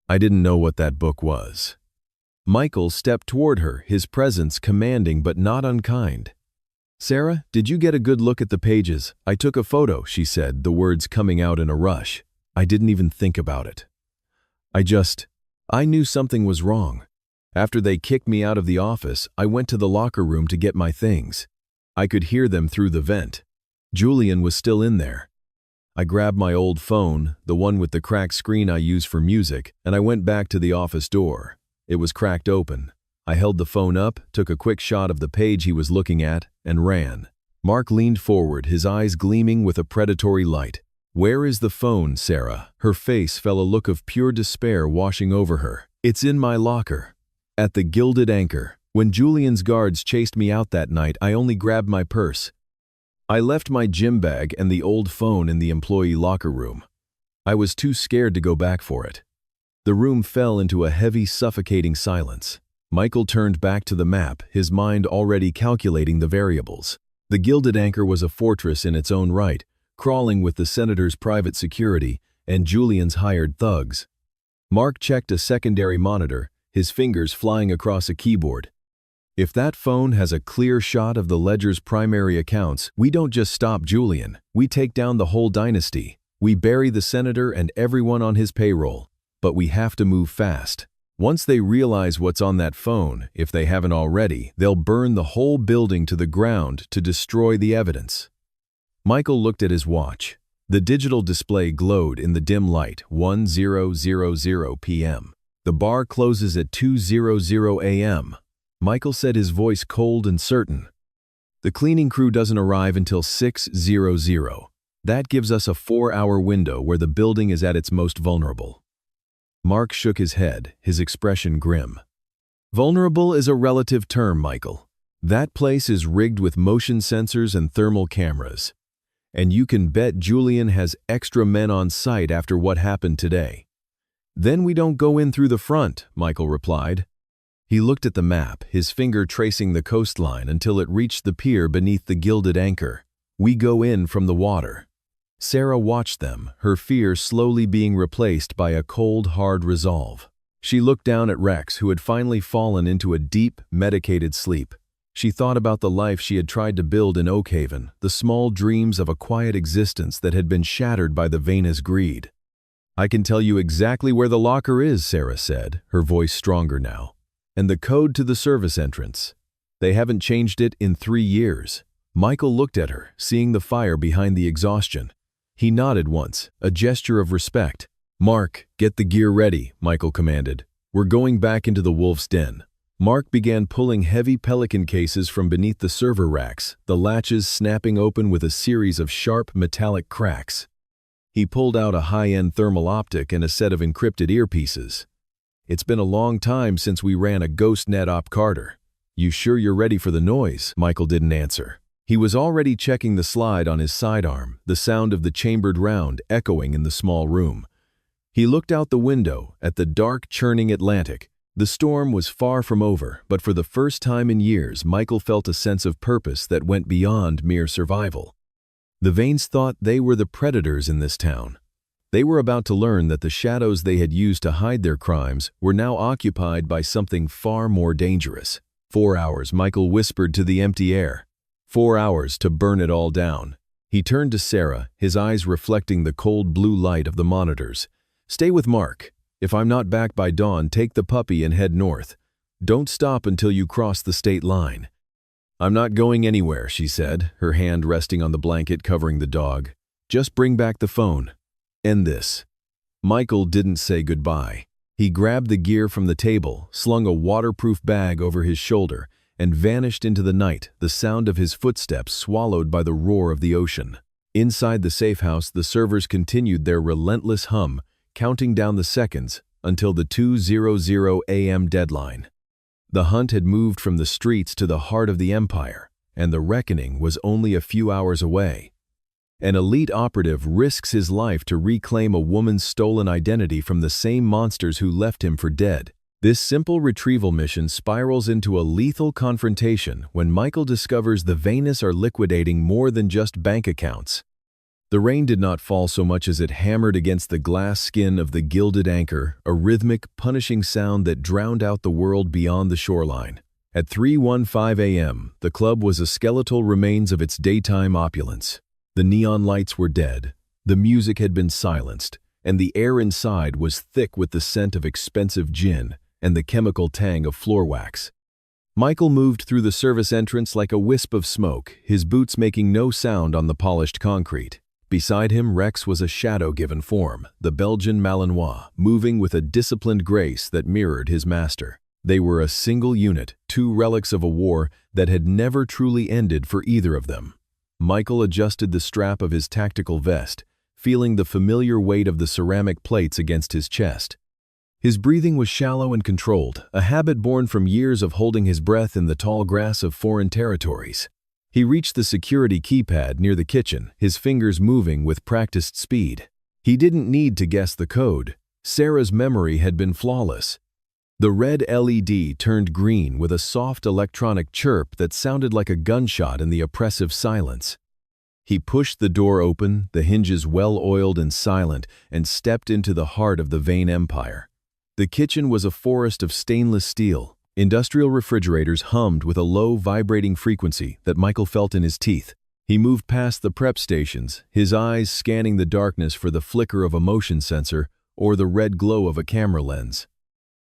I didn't know what that book was. Michael stepped toward her, his presence commanding but not unkind. "Sarah, did you get a good look at the pages? I took a photo," she said, the words coming out in a rush. I didn't even think about it. I knew something was wrong. After they kicked me out of the office, I went to the locker room to get my things. I could hear them through the vent. Julian was still in there. I grabbed my old phone, the one with the cracked screen I use for music, and I went back to the office door. It was cracked open. I held the phone up, took a quick shot of the page he was looking at, and ran. Mark leaned forward, his eyes gleaming with a predatory light. "Where is the phone, Sarah?" Her face fell, a look of pure despair washing over her. "It's in my locker. At the Gilded Anchor. When Julian's guards chased me out that night, I only grabbed my purse. I left my gym bag and the old phone in the employee locker room. I was too scared to go back for it." The room fell into a heavy, suffocating silence. Michael turned back to the map, his mind already calculating the variables. The Gilded Anchor was a fortress in its own right, crawling with the senator's private security and Julian's hired thugs. Mark checked a secondary monitor, his fingers flying across a keyboard. "If that phone has a clear shot of the ledger's primary accounts, we don't just stop Julian, we take down the whole dynasty. We bury the senator and everyone on his payroll. But we have to move fast. Once they realize what's on that phone, if they haven't already, they'll burn the whole building to the ground to destroy the evidence." Michael looked at his watch. The digital display glowed in the dim light, 10:00 p.m. "The bar closes at 2:00 a.m. Michael said, his voice cold and certain. "The cleaning crew doesn't arrive until 6:00. That gives us a 4-hour window where the building is at its most vulnerable." Mark shook his head, his expression grim. "Vulnerable is a relative term, Michael. That place is rigged with motion sensors and thermal cameras. And you can bet Julian has extra men on site after what happened today." "Then we don't go in through the front," Michael replied. He looked at the map, his finger tracing the coastline until it reached the pier beneath the Gilded Anchor. "We go in from the water." Sarah watched them, her fear slowly being replaced by a cold, hard resolve. She looked down at Rex, who had finally fallen into a deep, medicated sleep. She thought about the life she had tried to build in Oakhaven, the small dreams of a quiet existence that had been shattered by the vainest greed. "I can tell you exactly where the locker is," Sarah said, her voice stronger now. "And the code to the service entrance. They haven't changed it in 3 years." Michael looked at her, seeing the fire behind the exhaustion. He nodded once, a gesture of respect. "Mark, get the gear ready," Michael commanded. "We're going back into the wolf's den." Mark began pulling heavy pelican cases from beneath the server racks, the latches snapping open with a series of sharp metallic cracks. He pulled out a high-end thermal optic and a set of encrypted earpieces. "It's been a long time since we ran a ghost net op Carter. You sure you're ready for the noise?" Michael didn't answer. He was already checking the slide on his sidearm, the sound of the chambered round echoing in the small room. He looked out the window at the dark, churning Atlantic. The storm was far from over, but for the first time in years, Michael felt a sense of purpose that went beyond mere survival. The Vanes thought they were the predators in this town. They were about to learn that the shadows they had used to hide their crimes were now occupied by something far more dangerous. 4 hours, Michael whispered to the empty air. 4 hours to burn it all down. He turned to Sarah, his eyes reflecting the cold blue light of the monitors. "Stay with Mark. If I'm not back by dawn, take the puppy and head north. Don't stop until you cross the state line." "I'm not going anywhere," she said, her hand resting on the blanket covering the dog. "Just bring back the phone. End this." Michael didn't say goodbye. He grabbed the gear from the table, slung a waterproof bag over his shoulder, and vanished into the night, the sound of his footsteps swallowed by the roar of the ocean. Inside the safe house, the servers continued their relentless hum, counting down the seconds until the 2:00 a.m. deadline. The hunt had moved from the streets to the heart of the empire, and the reckoning was only a few hours away. An elite operative risks his life to reclaim a woman's stolen identity from the same monsters who left him for dead. This simple retrieval mission spirals into a lethal confrontation when Michael discovers the Vanes are liquidating more than just bank accounts. The rain did not fall so much as it hammered against the glass skin of the gilded anchor, a rhythmic, punishing sound that drowned out the world beyond the shoreline. At 3:15 a.m., the club was a skeletal remains of its daytime opulence. The neon lights were dead, the music had been silenced, and the air inside was thick with the scent of expensive gin and the chemical tang of floor wax. Michael moved through the service entrance like a wisp of smoke, his boots making no sound on the polished concrete. Beside him, Rex was a shadow-given form, the Belgian Malinois, moving with a disciplined grace that mirrored his master. They were a single unit, 2 relics of a war that had never truly ended for either of them. Michael adjusted the strap of his tactical vest, feeling the familiar weight of the ceramic plates against his chest. His breathing was shallow and controlled, a habit born from years of holding his breath in the tall grass of foreign territories. He reached the security keypad near the kitchen, his fingers moving with practiced speed. He didn't need to guess the code. Sarah's memory had been flawless. The red LED turned green with a soft electronic chirp that sounded like a gunshot in the oppressive silence. He pushed the door open, the hinges well-oiled and silent, and stepped into the heart of the Vane Empire. The kitchen was a forest of stainless steel. Industrial refrigerators hummed with a low, vibrating frequency that Michael felt in his teeth. He moved past the prep stations, his eyes scanning the darkness for the flicker of a motion sensor or the red glow of a camera lens.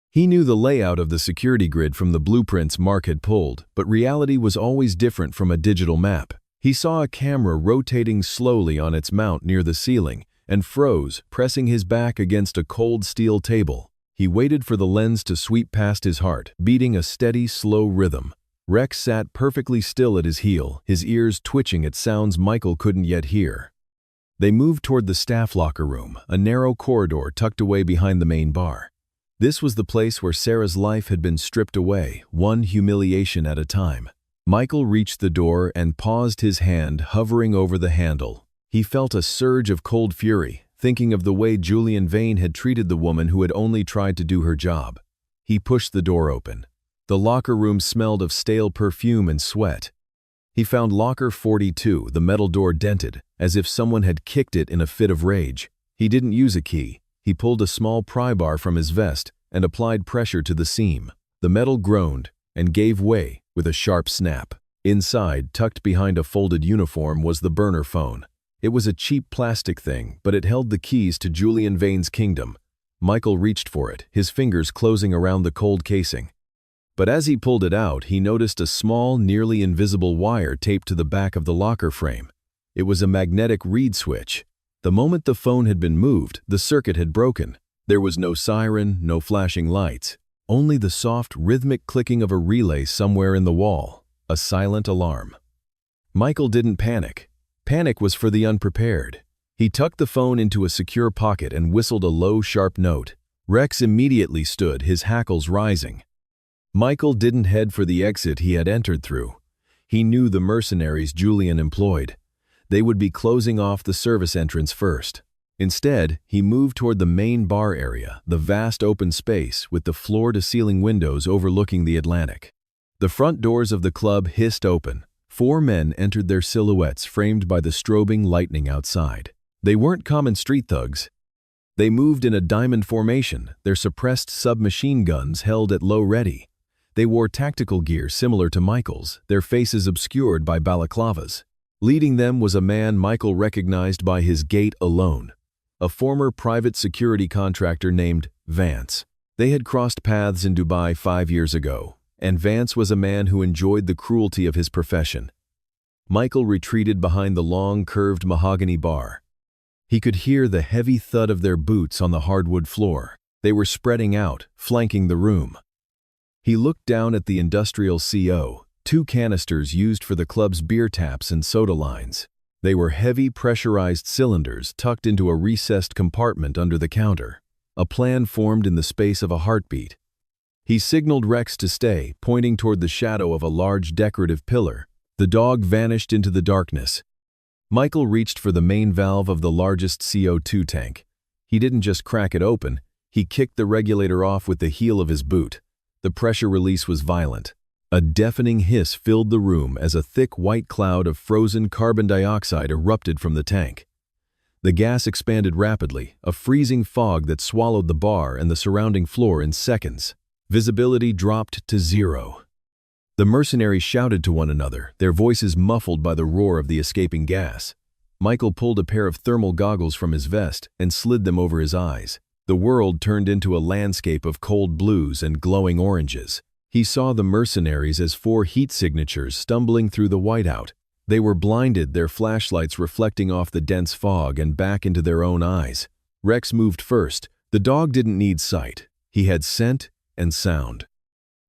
He knew the layout of the security grid from the blueprints Mark had pulled, but reality was always different from a digital map. He saw a camera rotating slowly on its mount near the ceiling and froze, pressing his back against a cold steel table. He waited for the lens to sweep past his heart, beating a steady, slow rhythm. Rex sat perfectly still at his heel, his ears twitching at sounds Michael couldn't yet hear. They moved toward the staff locker room, a narrow corridor tucked away behind the main bar. This was the place where Sarah's life had been stripped away, one humiliation at a time. Michael reached the door and paused, his hand hovering over the handle. He felt a surge of cold fury, thinking of the way Julian Vane had treated the woman who had only tried to do her job. He pushed the door open. The locker room smelled of stale perfume and sweat. He found locker 42, the metal door dented, as if someone had kicked it in a fit of rage. He didn't use a key. He pulled a small pry bar from his vest and applied pressure to the seam. The metal groaned and gave way, with a sharp snap. Inside, tucked behind a folded uniform, was the burner phone. It was a cheap plastic thing, but it held the keys to Julian Vane's kingdom. Michael reached for it, his fingers closing around the cold casing. But as he pulled it out, he noticed a small, nearly invisible wire taped to the back of the locker frame. It was a magnetic reed switch. The moment the phone had been moved, the circuit had broken. There was no siren, no flashing lights, only the soft, rhythmic clicking of a relay somewhere in the wall, a silent alarm. Michael didn't panic. Panic was for the unprepared. He tucked the phone into a secure pocket and whistled a low, sharp note. Rex immediately stood, his hackles rising. Michael didn't head for the exit he had entered through. He knew the mercenaries Julian employed. They would be closing off the service entrance first. Instead, he moved toward the main bar area, the vast open space with the floor-to-ceiling windows overlooking the Atlantic. The front doors of the club hissed open. 4 men entered, their silhouettes framed by the strobing lightning outside. They weren't common street thugs. They moved in a diamond formation, their suppressed submachine guns held at low ready. They wore tactical gear similar to Michael's, their faces obscured by balaclavas. Leading them was a man Michael recognized by his gait alone, a former private security contractor named Vance. They had crossed paths in Dubai 5 years ago, and Vance was a man who enjoyed the cruelty of his profession. Michael retreated behind the long, curved mahogany bar. He could hear the heavy thud of their boots on the hardwood floor. They were spreading out, flanking the room. He looked down at the industrial CO, 2 canisters used for the club's beer taps and soda lines. They were heavy, pressurized cylinders tucked into a recessed compartment under the counter. A plan formed in the space of a heartbeat. He signaled Rex to stay, pointing toward the shadow of a large decorative pillar. The dog vanished into the darkness. Michael reached for the main valve of the largest CO2 tank. He didn't just crack it open, he kicked the regulator off with the heel of his boot. The pressure release was violent. A deafening hiss filled the room as a thick white cloud of frozen carbon dioxide erupted from the tank. The gas expanded rapidly, a freezing fog that swallowed the bar and the surrounding floor in seconds. Visibility dropped to 0. The mercenaries shouted to one another, their voices muffled by the roar of the escaping gas. Michael pulled a pair of thermal goggles from his vest and slid them over his eyes. The world turned into a landscape of cold blues and glowing oranges. He saw the mercenaries as 4 heat signatures stumbling through the whiteout. They were blinded, their flashlights reflecting off the dense fog and back into their own eyes. Rex moved first. The dog didn't need sight. He had scent and sound.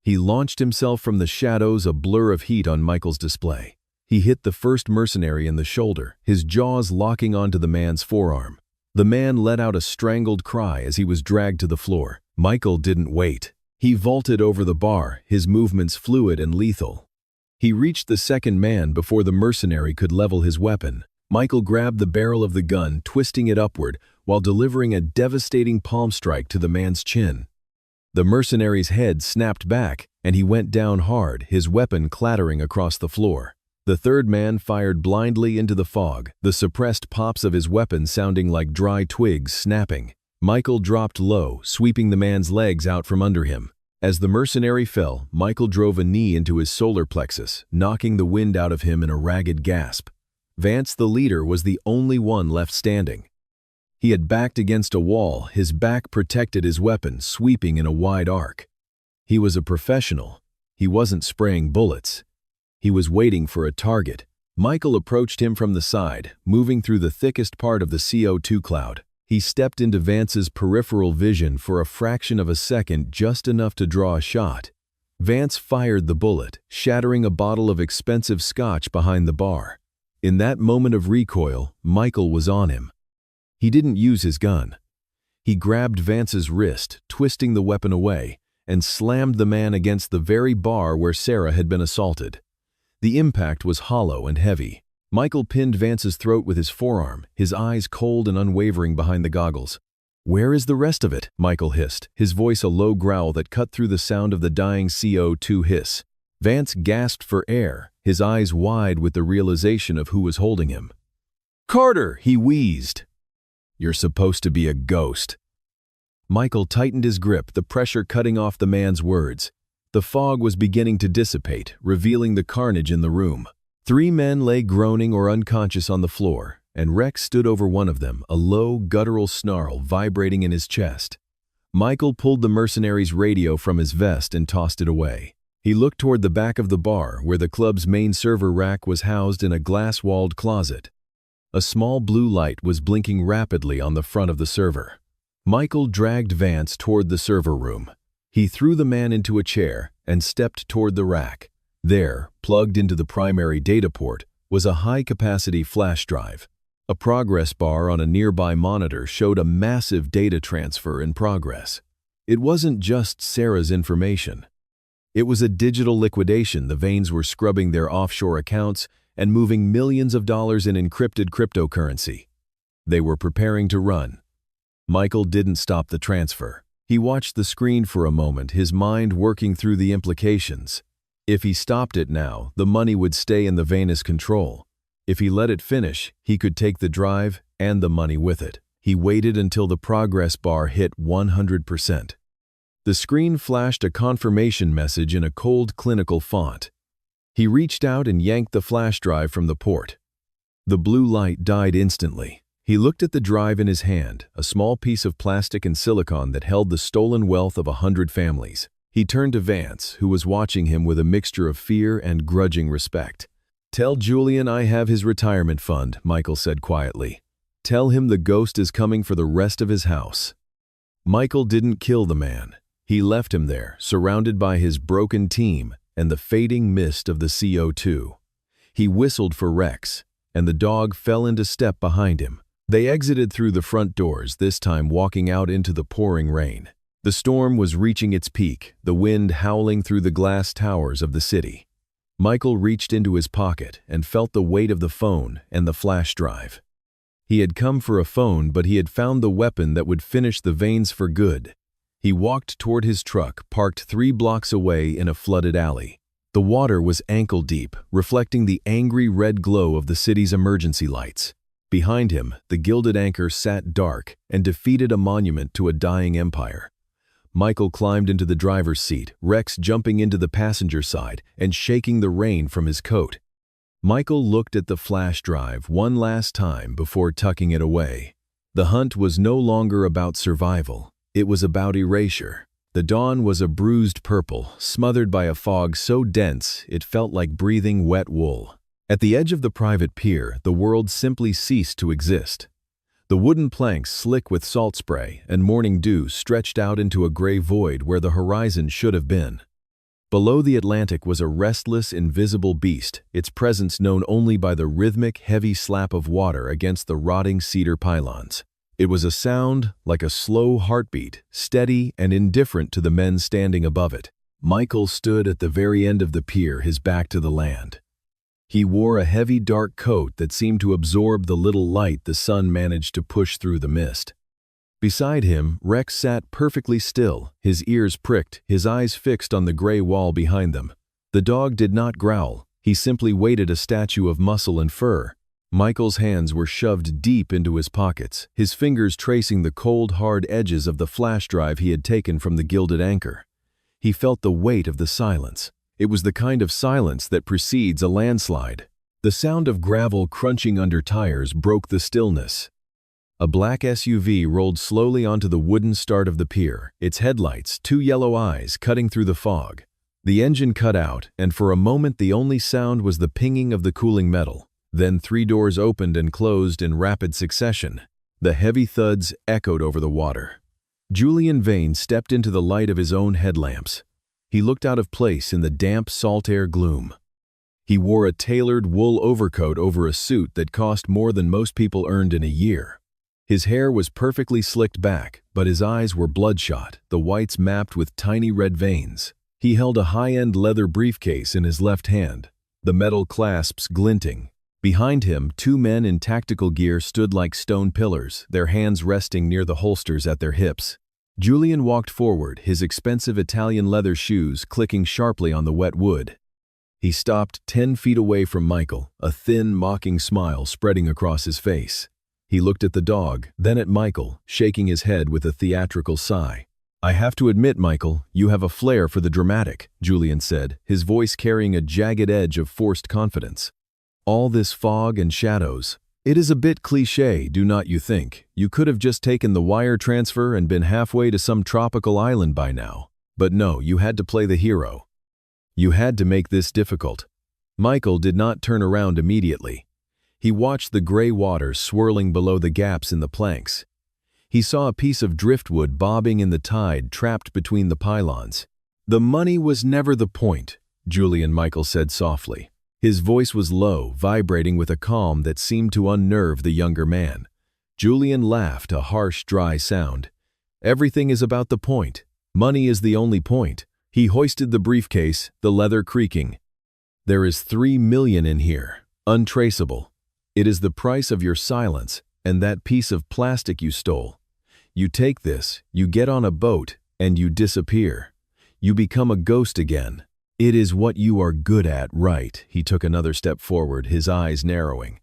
He launched himself from the shadows, a blur of heat on Michael's display. He hit the first mercenary in the shoulder, his jaws locking onto the man's forearm. The man let out a strangled cry as he was dragged to the floor. Michael didn't wait. He vaulted over the bar, his movements fluid and lethal. He reached the second man before the mercenary could level his weapon. Michael grabbed the barrel of the gun, twisting it upward, while delivering a devastating palm strike to the man's chin. The mercenary's head snapped back, and he went down hard, his weapon clattering across the floor. The third man fired blindly into the fog, the suppressed pops of his weapon sounding like dry twigs snapping. Michael dropped low, sweeping the man's legs out from under him. As the mercenary fell, Michael drove a knee into his solar plexus, knocking the wind out of him in a ragged gasp. Vance, the leader, was the only one left standing. He had backed against a wall, his back protected his weapon, sweeping in a wide arc. He was a professional. He wasn't spraying bullets. He was waiting for a target. Michael approached him from the side, moving through the thickest part of the CO2 cloud. He stepped into Vance's peripheral vision for a fraction of a second, just enough to draw a shot. Vance fired the bullet, shattering a bottle of expensive scotch behind the bar. In that moment of recoil, Michael was on him. He didn't use his gun. He grabbed Vance's wrist, twisting the weapon away, and slammed the man against the very bar where Sarah had been assaulted. The impact was hollow and heavy. Michael pinned Vance's throat with his forearm, his eyes cold and unwavering behind the goggles. "Where is the rest of it?" Michael hissed, his voice a low growl that cut through the sound of the dying CO2 hiss. Vance gasped for air, his eyes wide with the realization of who was holding him. "Carter!" he wheezed. "You're supposed to be a ghost." Michael tightened his grip, the pressure cutting off the man's words. The fog was beginning to dissipate, revealing the carnage in the room. 3 men lay groaning or unconscious on the floor, and Rex stood over one of them, a low, guttural snarl vibrating in his chest. Michael pulled the mercenary's radio from his vest and tossed it away. He looked toward the back of the bar, where the club's main server rack was housed in a glass-walled closet. A small blue light was blinking rapidly on the front of the server. Michael dragged Vance toward the server room. He threw the man into a chair and stepped toward the rack. There, plugged into the primary data port, was a high-capacity flash drive. A progress bar on a nearby monitor showed a massive data transfer in progress. It wasn't just Sarah's information. It was a digital liquidation. The Vanes were scrubbing their offshore accounts and moving millions of dollars in encrypted cryptocurrency. They were preparing to run. Michael didn't stop the transfer. He watched the screen for a moment, his mind working through the implications. If he stopped it now, the money would stay in the Vane's control. If he let it finish, he could take the drive and the money with it. He waited until the progress bar hit 100%. The screen flashed a confirmation message in a cold, clinical font. He reached out and yanked the flash drive from the port. The blue light died instantly. He looked at the drive in his hand, a small piece of plastic and silicon that held the stolen wealth of 100 families. He turned to Vance, who was watching him with a mixture of fear and grudging respect. "Tell Julian I have his retirement fund," Michael said quietly. "Tell him the ghost is coming for the rest of his house." Michael didn't kill the man. He left him there, surrounded by his broken team and the fading mist of the CO2. He whistled for Rex, and the dog fell into step behind him. They exited through the front doors, this time walking out into the pouring rain. The storm was reaching its peak, the wind howling through the glass towers of the city. Michael reached into his pocket and felt the weight of the phone and the flash drive. He had come for a phone, but he had found the weapon that would finish the Vanes for good. He walked toward his truck, parked 3 blocks away in a flooded alley. The water was ankle-deep, reflecting the angry red glow of the city's emergency lights. Behind him, the gilded anchor sat dark and defeated a monument to a dying empire. Michael climbed into the driver's seat, Rex jumping into the passenger side and shaking the rain from his coat. Michael looked at the flash drive one last time before tucking it away. The hunt was no longer about survival. It was about erasure. The dawn was a bruised purple, smothered by a fog so dense it felt like breathing wet wool. At the edge of the private pier, the world simply ceased to exist. The wooden planks, slick with salt spray and morning dew, stretched out into a gray void where the horizon should have been. Below the Atlantic was a restless, invisible beast, its presence known only by the rhythmic, heavy slap of water against the rotting cedar pylons. It was a sound like a slow heartbeat, steady and indifferent to the men standing above it. Michael stood at the very end of the pier, his back to the land. He wore a heavy dark coat that seemed to absorb the little light the sun managed to push through the mist. Beside him, Rex sat perfectly still, his ears pricked, his eyes fixed on the gray wall behind them. The dog did not growl, he simply waited, a statue of muscle and fur. Michael's hands were shoved deep into his pockets, his fingers tracing the cold, hard edges of the flash drive he had taken from the gilded anchor. He felt the weight of the silence. It was the kind of silence that precedes a landslide. The sound of gravel crunching under tires broke the stillness. A black SUV rolled slowly onto the wooden start of the pier, its headlights, 2 yellow eyes, cutting through the fog. The engine cut out, and for a moment the only sound was the pinging of the cooling metal. Then 3 doors opened and closed in rapid succession. The heavy thuds echoed over the water. Julian Vane stepped into the light of his own headlamps. He looked out of place in the damp, salt air gloom. He wore a tailored wool overcoat over a suit that cost more than most people earned in a year. His hair was perfectly slicked back, but his eyes were bloodshot, the whites mapped with tiny red veins. He held a high-end leather briefcase in his left hand, the metal clasps glinting. Behind him, 2 men in tactical gear stood like stone pillars, their hands resting near the holsters at their hips. Julian walked forward, his expensive Italian leather shoes clicking sharply on the wet wood. He stopped 10 feet away from Michael, a thin, mocking smile spreading across his face. He looked at the dog, then at Michael, shaking his head with a theatrical sigh. I have to admit, Michael, you have a flair for the dramatic, Julian said, his voice carrying a jagged edge of forced confidence. All this fog and shadows. It is a bit cliché, do not you think? You could have just taken the wire transfer and been halfway to some tropical island by now. But no, you had to play the hero. You had to make this difficult. Michael did not turn around immediately. He watched the gray waters swirling below the gaps in the planks. He saw a piece of driftwood bobbing in the tide trapped between the pylons. The money was never the point, Julian Michael said softly. His voice was low, vibrating with a calm that seemed to unnerve the younger man. Julian laughed, a harsh, dry sound. Everything is about the point. Money is the only point. He hoisted the briefcase, the leather creaking. There is $3 million in here, untraceable. It is the price of your silence and that piece of plastic you stole. You take this, you get on a boat, and you disappear. You become a ghost again. It is what you are good at, right? He took another step forward, his eyes narrowing.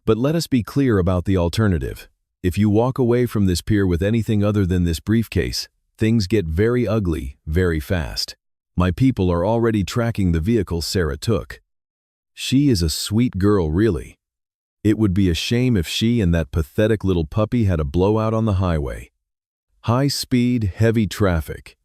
But let us be clear about the alternative. If you walk away from this pier with anything other than this briefcase, things get very ugly, very fast. My people are already tracking the vehicle Sarah took. She is a sweet girl, really. It would be a shame if she and that pathetic little puppy had a blowout on the highway. High speed, heavy traffic.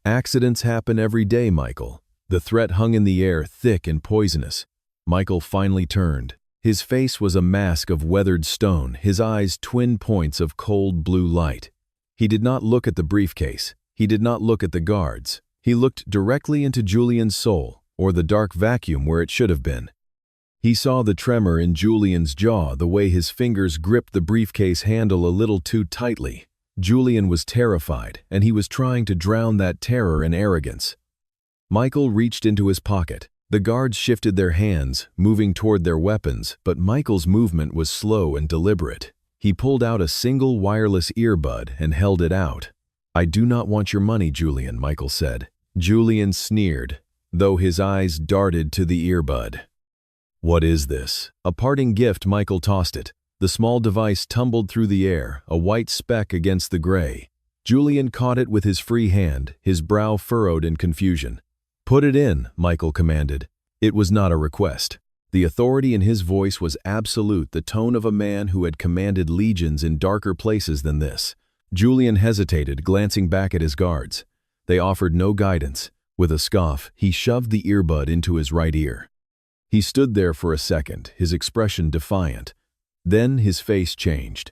Accidents happen every day, Michael. The threat hung in the air, thick and poisonous. Michael finally turned. His face was a mask of weathered stone, his eyes twin points of cold blue light. He did not look at the briefcase. He did not look at the guards. He looked directly into Julian's soul, or the dark vacuum where it should have been. He saw the tremor in Julian's jaw, the way his fingers gripped the briefcase handle a little too tightly. Julian was terrified, and he was trying to drown that terror in arrogance. Michael reached into his pocket. The guards shifted their hands, moving toward their weapons, but Michael's movement was slow and deliberate. He pulled out a single wireless earbud and held it out. I do not want your money, Julian, Michael said. Julian sneered, though his eyes darted to the earbud. What is this? A parting gift, Michael tossed it. The small device tumbled through the air, a white speck against the gray. Julian caught it with his free hand, his brow furrowed in confusion. Put it in, Michael commanded. It was not a request. The authority in his voice was absolute, the tone of a man who had commanded legions in darker places than this. Julian hesitated, glancing back at his guards. They offered no guidance. With a scoff, he shoved the earbud into his right ear. He stood there for a second, his expression defiant. Then his face changed.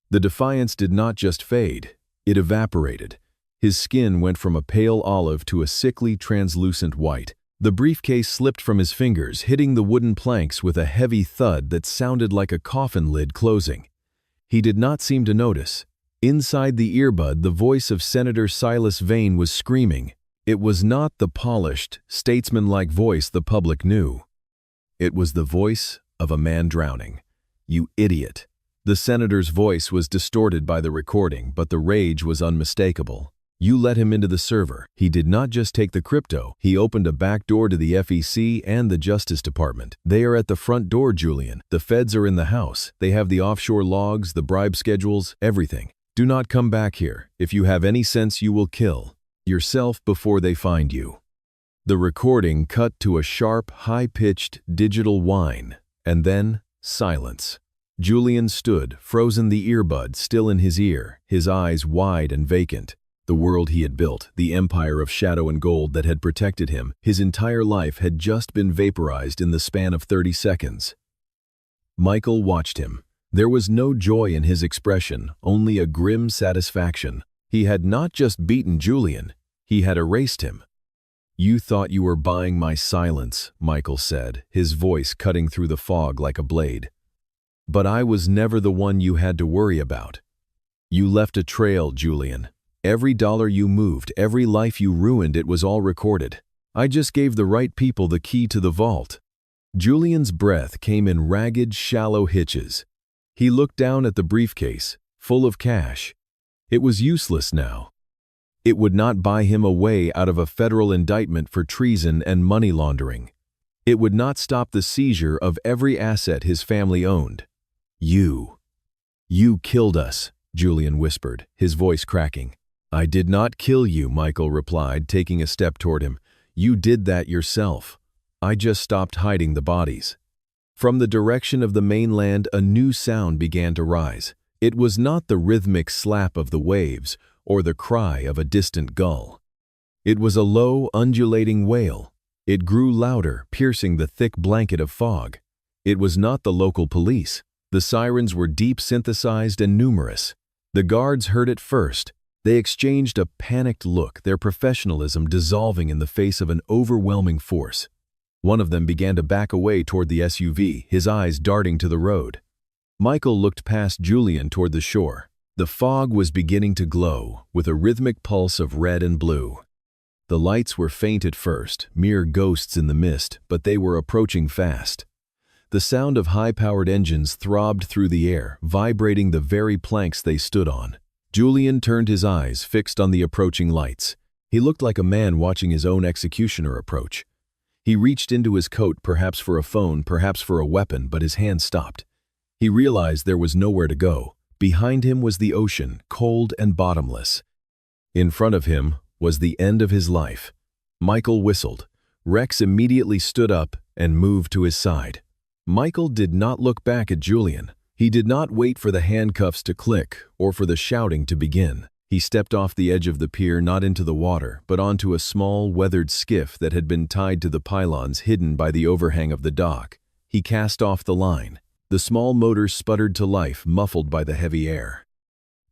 The defiance did not just fade, it evaporated. His skin went from a pale olive to a sickly, translucent white. The briefcase slipped from his fingers, hitting the wooden planks with a heavy thud that sounded like a coffin lid closing. He did not seem to notice. Inside the earbud, the voice of Senator Silas Vane was screaming. It was not the polished, statesman-like voice the public knew. It was the voice of a man drowning. You idiot. The senator's voice was distorted by the recording, but the rage was unmistakable. You let him into the server. He did not just take the crypto. He opened a back door to the FEC and the Justice Department. They are at the front door, Julian. The feds are in the house. They have the offshore logs, the bribe schedules, everything. Do not come back here. If you have any sense, you will kill yourself before they find you. The recording cut to a sharp, high-pitched digital whine, and then silence. Julian stood, frozen, the earbud still in his ear, his eyes wide and vacant. The world he had built, the empire of shadow and gold that had protected him, his entire life had just been vaporized in the span of 30 seconds. Michael watched him. There was no joy in his expression, only a grim satisfaction. He had not just beaten Julian, he had erased him. You thought you were buying my silence, Michael said, his voice cutting through the fog like a blade. But I was never the one you had to worry about. You left a trail, Julian. Every dollar you moved, every life you ruined, it was all recorded. I just gave the right people the key to the vault. Julian's breath came in ragged, shallow hitches. He looked down at the briefcase, full of cash. It was useless now. It would not buy him a way out of a federal indictment for treason and money laundering. It would not stop the seizure of every asset his family owned. You killed us, Julian whispered, his voice cracking. "I did not kill you," Michael replied, taking a step toward him. "You did that yourself. I just stopped hiding the bodies." From the direction of the mainland, a new sound began to rise. It was not the rhythmic slap of the waves or the cry of a distant gull. It was a low, undulating wail. It grew louder, piercing the thick blanket of fog. It was not the local police. The sirens were deep synthesized and numerous. The guards heard it first. They exchanged a panicked look, their professionalism dissolving in the face of an overwhelming force. One of them began to back away toward the SUV, his eyes darting to the road. Michael looked past Julian toward the shore. The fog was beginning to glow, with a rhythmic pulse of red and blue. The lights were faint at first, mere ghosts in the mist, but they were approaching fast. The sound of high-powered engines throbbed through the air, vibrating the very planks they stood on. Julian turned his eyes, fixed on the approaching lights. He looked like a man watching his own executioner approach. He reached into his coat, perhaps for a phone, perhaps for a weapon, but his hand stopped. He realized there was nowhere to go. Behind him was the ocean, cold and bottomless. In front of him was the end of his life. Michael whistled. Rex immediately stood up and moved to his side. Michael did not look back at Julian. He did not wait for the handcuffs to click or for the shouting to begin. He stepped off the edge of the pier, not into the water, but onto a small, weathered skiff that had been tied to the pylons hidden by the overhang of the dock. He cast off the line. The small motor sputtered to life, muffled by the heavy air.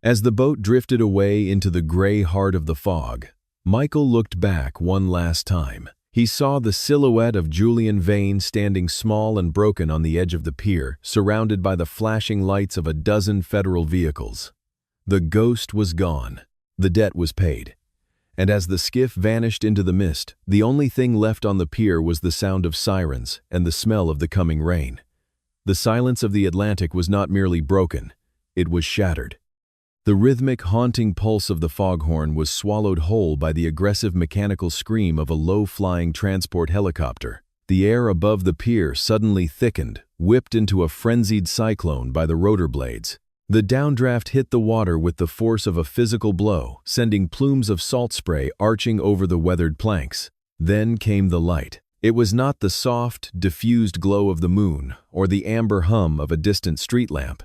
As the boat drifted away into the gray heart of the fog, Michael looked back one last time. He saw the silhouette of Julian Vane standing small and broken on the edge of the pier, surrounded by the flashing lights of a dozen federal vehicles. The ghost was gone. The debt was paid. And as the skiff vanished into the mist, the only thing left on the pier was the sound of sirens and the smell of the coming rain. The silence of the Atlantic was not merely broken, it was shattered. The rhythmic, haunting pulse of the foghorn was swallowed whole by the aggressive mechanical scream of a low-flying transport helicopter. The air above the pier suddenly thickened, whipped into a frenzied cyclone by the rotor blades. The downdraft hit the water with the force of a physical blow, sending plumes of salt spray arching over the weathered planks. Then came the light. It was not the soft, diffused glow of the moon or the amber hum of a distant street lamp.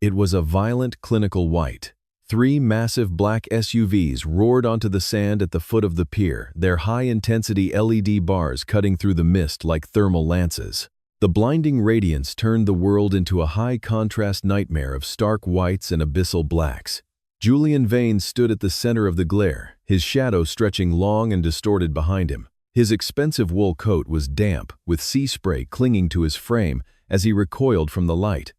It was a violent, clinical white. 3 massive black SUVs roared onto the sand at the foot of the pier, their high-intensity LED bars cutting through the mist like thermal lances. The blinding radiance turned the world into a high-contrast nightmare of stark whites and abyssal blacks. Julian Vane stood at the center of the glare, his shadow stretching long and distorted behind him. His expensive wool coat was damp, with sea spray clinging to his frame as he recoiled from the light.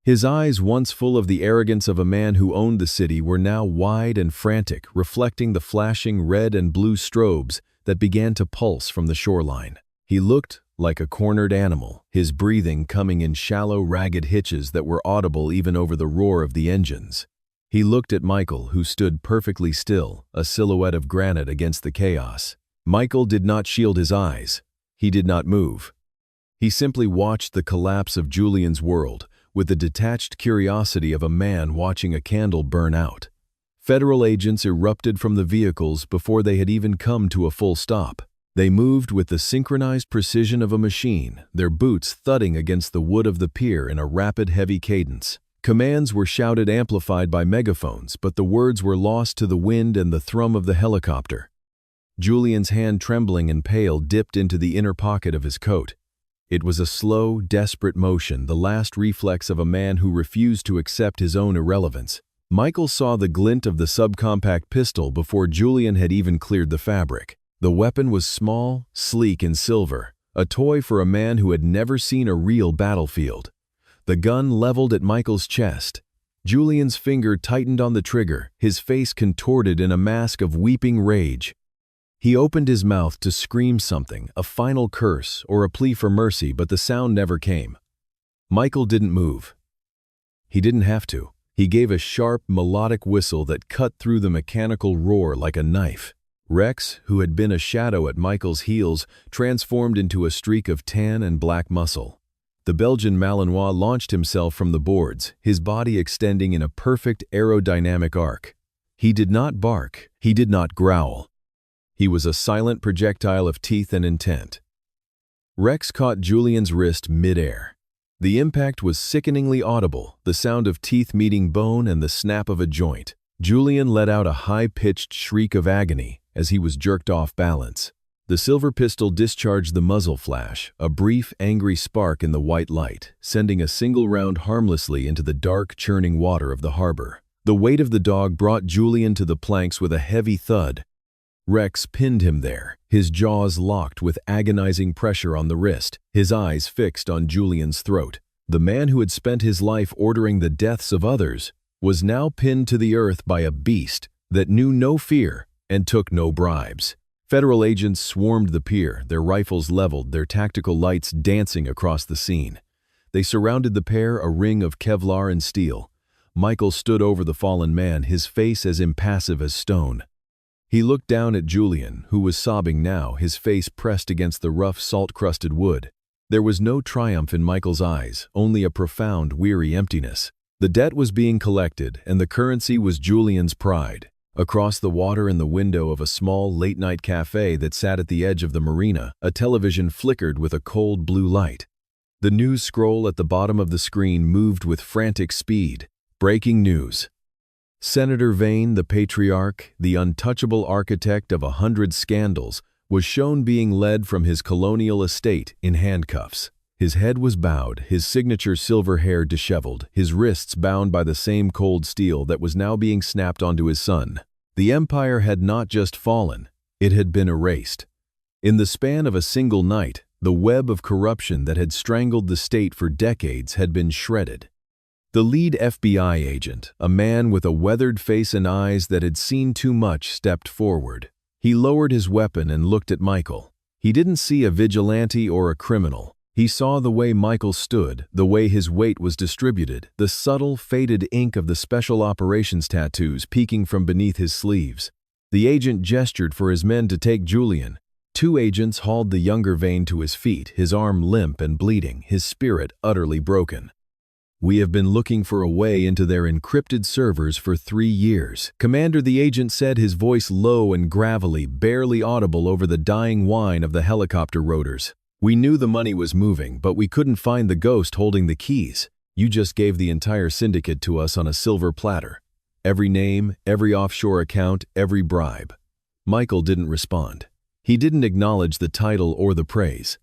His eyes, once full of the arrogance of a man who owned the city, were now wide and frantic, reflecting the flashing red and blue strobes that began to pulse from the shoreline. He looked like a cornered animal, his breathing coming in shallow, ragged hitches that were audible even over the roar of the engines. He looked at Michael, who stood perfectly still, a silhouette of granite against the chaos. Michael did not shield his eyes. He did not move. He simply watched the collapse of Julian's world, with the detached curiosity of a man watching a candle burn out. Federal agents erupted from the vehicles before they had even come to a full stop. They moved with the synchronized precision of a machine, their boots thudding against the wood of the pier in a rapid, heavy cadence. Commands were shouted, amplified by megaphones, but the words were lost to the wind and the thrum of the helicopter. Julian's hand, trembling and pale, dipped into the inner pocket of his coat. It was a slow, desperate motion, the last reflex of a man who refused to accept his own irrelevance. Michael saw the glint of the subcompact pistol before Julian had even cleared the fabric. The weapon was small, sleek, and silver, a toy for a man who had never seen a real battlefield. The gun leveled at Michael's chest. Julian's finger tightened on the trigger, his face contorted in a mask of weeping rage. He opened his mouth to scream something, a final curse or a plea for mercy, but the sound never came. Michael didn't move. He didn't have to. He gave a sharp, melodic whistle that cut through the mechanical roar like a knife. Rex, who had been a shadow at Michael's heels, transformed into a streak of tan and black muscle. The Belgian Malinois launched himself from the boards, his body extending in a perfect aerodynamic arc. He did not bark. He did not growl. He was a silent projectile of teeth and intent. Rex caught Julian's wrist mid-air. The impact was sickeningly audible, the sound of teeth meeting bone and the snap of a joint. Julian let out a high-pitched shriek of agony as he was jerked off balance. The silver pistol discharged the muzzle flash, a brief, angry spark in the white light, sending a single round harmlessly into the dark, churning water of the harbor. The weight of the dog brought Julian to the planks with a heavy thud. Rex pinned him there, his jaws locked with agonizing pressure on the wrist, his eyes fixed on Julian's throat. The man who had spent his life ordering the deaths of others was now pinned to the earth by a beast that knew no fear and took no bribes. Federal agents swarmed the pier, their rifles leveled, their tactical lights dancing across the scene. They surrounded the pair, a ring of Kevlar and steel. Michael stood over the fallen man, his face as impassive as stone. He looked down at Julian, who was sobbing now, his face pressed against the rough, salt-crusted wood. There was no triumph in Michael's eyes, only a profound, weary emptiness. The debt was being collected, and the currency was Julian's pride. Across the water in the window of a small, late-night cafe that sat at the edge of the marina, a television flickered with a cold blue light. The news scroll at the bottom of the screen moved with frantic speed. Breaking news. Senator Vane, the patriarch, the untouchable architect of 100 scandals, was shown being led from his colonial estate in handcuffs. His head was bowed, his signature silver hair disheveled, his wrists bound by the same cold steel that was now being snapped onto his son. The empire had not just fallen, it had been erased. In the span of a single night, the web of corruption that had strangled the state for decades had been shredded. The lead FBI agent, a man with a weathered face and eyes that had seen too much, stepped forward. He lowered his weapon and looked at Michael. He didn't see a vigilante or a criminal. He saw the way Michael stood, the way his weight was distributed, the subtle, faded ink of the special operations tattoos peeking from beneath his sleeves. The agent gestured for his men to take Julian. 2 agents hauled the younger Vane to his feet, his arm limp and bleeding, his spirit utterly broken. "We have been looking for a way into their encrypted servers for 3 years. Commander, the agent said, his voice low and gravelly, barely audible over the dying whine of the helicopter rotors. "We knew the money was moving, but we couldn't find the ghost holding the keys. You just gave the entire syndicate to us on a silver platter. Every name, every offshore account, every bribe." Michael didn't respond. He didn't acknowledge the title or the praise.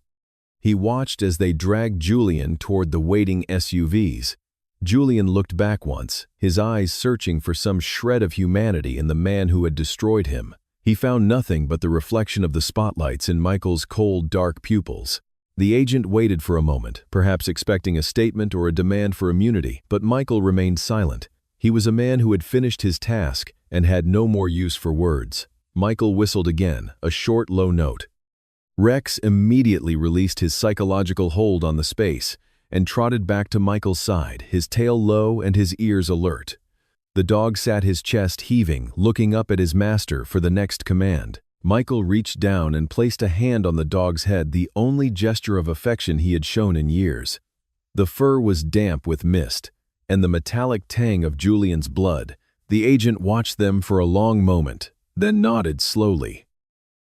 He watched as they dragged Julian toward the waiting SUVs. Julian looked back once, his eyes searching for some shred of humanity in the man who had destroyed him. He found nothing but the reflection of the spotlights in Michael's cold, dark pupils. The agent waited for a moment, perhaps expecting a statement or a demand for immunity, but Michael remained silent. He was a man who had finished his task and had no more use for words. Michael whistled again, a short, low note. Rex immediately released his psychological hold on the space and trotted back to Michael's side, his tail low and his ears alert. The dog sat his chest heaving, looking up at his master for the next command. Michael reached down and placed a hand on the dog's head, the only gesture of affection he had shown in years. The fur was damp with mist, and the metallic tang of Julian's blood. The agent watched them for a long moment, then nodded slowly.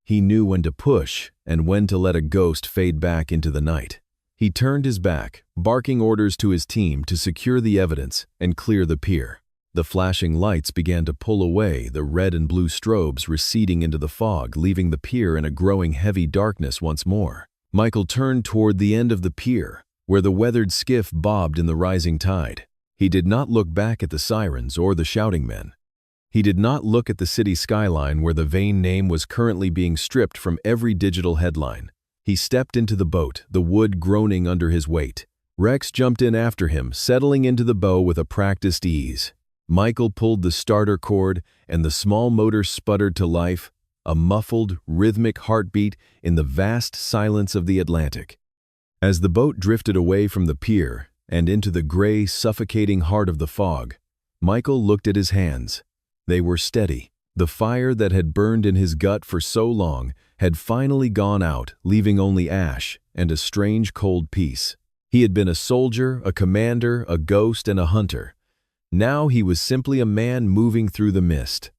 He knew when to push and when to let a ghost fade back into the night. He turned his back, barking orders to his team to secure the evidence and clear the pier. The flashing lights began to pull away, the red and blue strobes receding into the fog, leaving the pier in a growing heavy darkness once more. Michael turned toward the end of the pier, where the weathered skiff bobbed in the rising tide. He did not look back at the sirens or the shouting men. He did not look at the city skyline where the Vane name was currently being stripped from every digital headline. He stepped into the boat, the wood groaning under his weight. Rex jumped in after him, settling into the bow with a practiced ease. Michael pulled the starter cord, and the small motor sputtered to life, a muffled, rhythmic heartbeat in the vast silence of the Atlantic. As the boat drifted away from the pier and into the gray, suffocating heart of the fog, Michael looked at his hands. They were steady. The fire that had burned in his gut for so long had finally gone out, leaving only ash and a strange cold peace. He had been a soldier, a commander, a ghost, and a hunter. Now he was simply a man moving through the mist.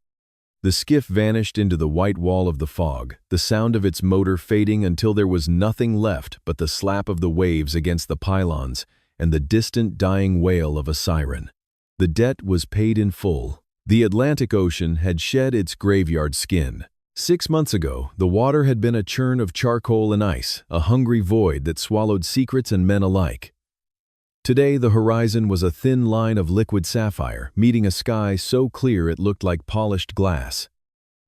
The skiff vanished into the white wall of the fog, the sound of its motor fading until there was nothing left but the slap of the waves against the pylons and the distant dying wail of a siren. The debt was paid in full. The Atlantic Ocean had shed its graveyard skin. 6 months ago, the water had been a churn of charcoal and ice, a hungry void that swallowed secrets and men alike. Today, the horizon was a thin line of liquid sapphire, meeting a sky so clear it looked like polished glass.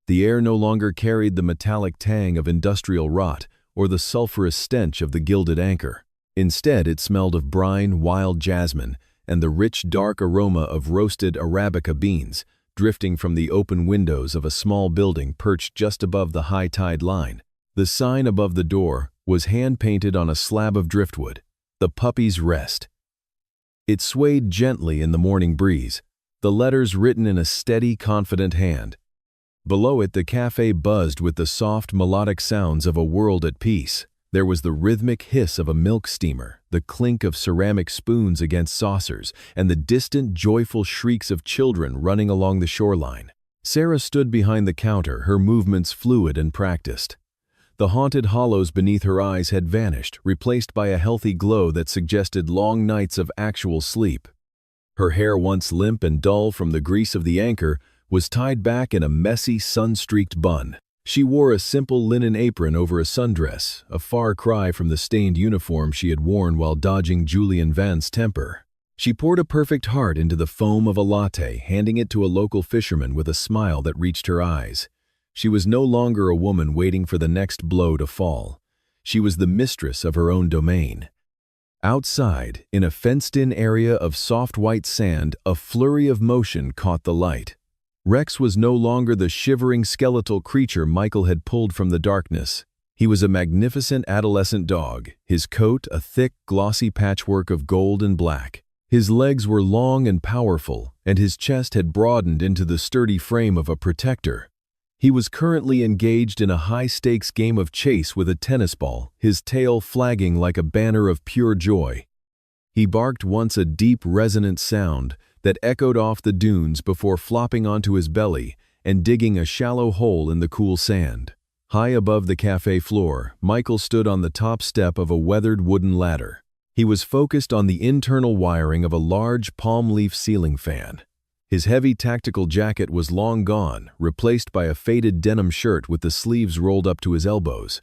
The air no longer carried the metallic tang of industrial rot or the sulfurous stench of the gilded anchor. Instead, it smelled of brine, wild jasmine, and the rich, dark aroma of roasted Arabica beans, drifting from the open windows of a small building perched just above the high tide line. The sign above the door was hand-painted on a slab of driftwood, "The Puppy's Rest." It swayed gently in the morning breeze, the letters written in a steady, confident hand. Below it, the cafe buzzed with the soft, melodic sounds of a world at peace. There was the rhythmic hiss of a milk steamer, the clink of ceramic spoons against saucers, and the distant, joyful shrieks of children running along the shoreline. Sarah stood behind the counter, her movements fluid and practiced. The haunted hollows beneath her eyes had vanished, replaced by a healthy glow that suggested long nights of actual sleep. Her hair, once limp and dull from the grease of the anchor, was tied back in a messy, sun-streaked bun. She wore a simple linen apron over a sundress, a far cry from the stained uniform she had worn while dodging Julian Vance's temper. She poured a perfect heart into the foam of a latte, handing it to a local fisherman with a smile that reached her eyes. She was no longer a woman waiting for the next blow to fall. She was the mistress of her own domain. Outside, in a fenced-in area of soft white sand, a flurry of motion caught the light. Rex was no longer the shivering skeletal creature Michael had pulled from the darkness. He was a magnificent adolescent dog, his coat a thick, glossy patchwork of gold and black. His legs were long and powerful, and his chest had broadened into the sturdy frame of a protector. He was currently engaged in a high-stakes game of chase with a tennis ball, his tail flagging like a banner of pure joy. He barked once, a deep, resonant sound that echoed off the dunes before flopping onto his belly and digging a shallow hole in the cool sand. High above the cafe floor, Michael stood on the top step of a weathered wooden ladder. He was focused on the internal wiring of a large palm leaf ceiling fan. His heavy tactical jacket was long gone, replaced by a faded denim shirt with the sleeves rolled up to his elbows.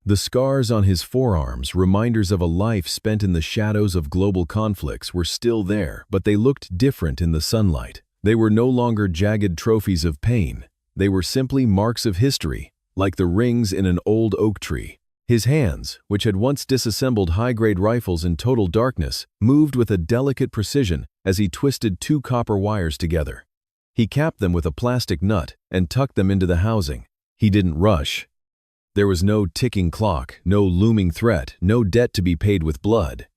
The scars on his forearms, reminders of a life spent in the shadows of global conflicts, were still there, but they looked different in the sunlight. They were no longer jagged trophies of pain. They were simply marks of history, like the rings in an old oak tree. His hands, which had once disassembled high-grade rifles in total darkness, moved with a delicate precision as he twisted 2 copper wires together. He capped them with a plastic nut and tucked them into the housing. He didn't rush. There was no ticking clock, no looming threat, no debt to be paid with blood.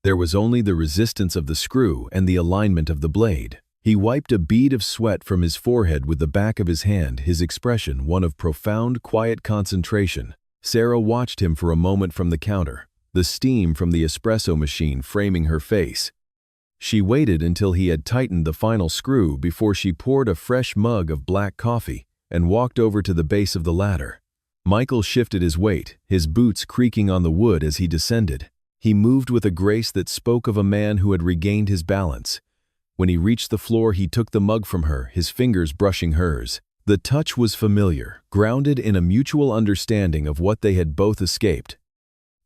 There was only the resistance of the screw and the alignment of the blade. He wiped a bead of sweat from his forehead with the back of his hand, his expression one of profound, quiet concentration. Sarah watched him for a moment from the counter, the steam from the espresso machine framing her face. She waited until he had tightened the final screw before she poured a fresh mug of black coffee and walked over to the base of the ladder. Michael shifted his weight, his boots creaking on the wood as he descended. He moved with a grace that spoke of a man who had regained his balance. When he reached the floor, he took the mug from her, his fingers brushing hers. The touch was familiar, grounded in a mutual understanding of what they had both escaped.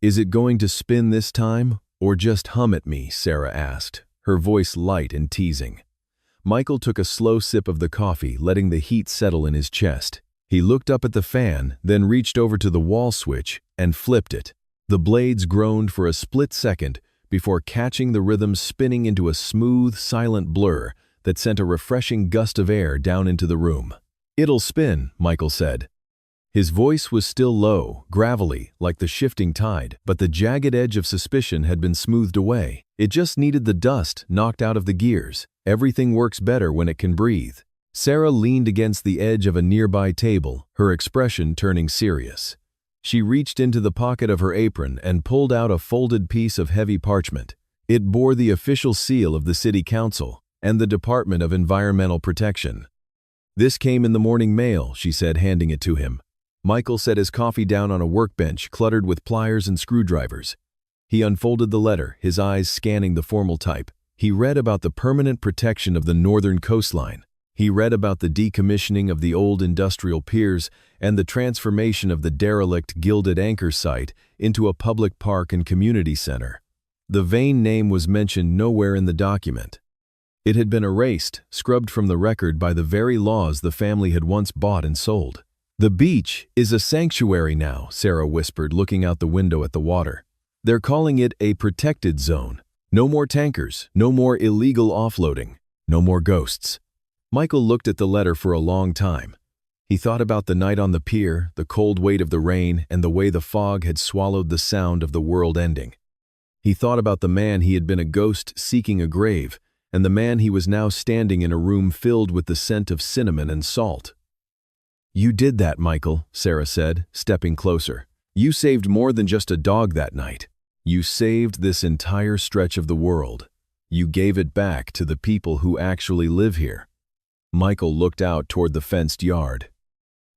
"Is it going to spin this time, or just hum at me?" Sarah asked, her voice light and teasing. Michael took a slow sip of the coffee, letting the heat settle in his chest. He looked up at the fan, then reached over to the wall switch and flipped it. The blades groaned for a split second before catching the rhythm, spinning into a smooth, silent blur that sent a refreshing gust of air down into the room. "It'll spin," Michael said. His voice was still low, gravelly, like the shifting tide, but the jagged edge of suspicion had been smoothed away. It just needed the dust knocked out of the gears. Everything works better when it can breathe. Sarah leaned against the edge of a nearby table, her expression turning serious. She reached into the pocket of her apron and pulled out a folded piece of heavy parchment. It bore the official seal of the City Council and the Department of Environmental Protection. "This came in the morning mail," she said, handing it to him. Michael set his coffee down on a workbench cluttered with pliers and screwdrivers. He unfolded the letter, his eyes scanning the formal type. He read about the permanent protection of the northern coastline. He read about the decommissioning of the old industrial piers and the transformation of the derelict Gilded Anchor site into a public park and community center. The Vane name was mentioned nowhere in the document. It had been erased, scrubbed from the record by the very laws the family had once bought and sold. "The beach is a sanctuary now," Sarah whispered, looking out the window at the water. "They're calling it a protected zone. No more tankers, no more illegal offloading, no more ghosts." Michael looked at the letter for a long time. He thought about the night on the pier, the cold weight of the rain, and the way the fog had swallowed the sound of the world ending. He thought about the man he had been a ghost seeking a grave, and the man he was now standing in a room filled with the scent of cinnamon and salt. "You did that, Michael," Sarah said, stepping closer. "You saved more than just a dog that night. You saved this entire stretch of the world. You gave it back to the people who actually live here." Michael looked out toward the fenced yard.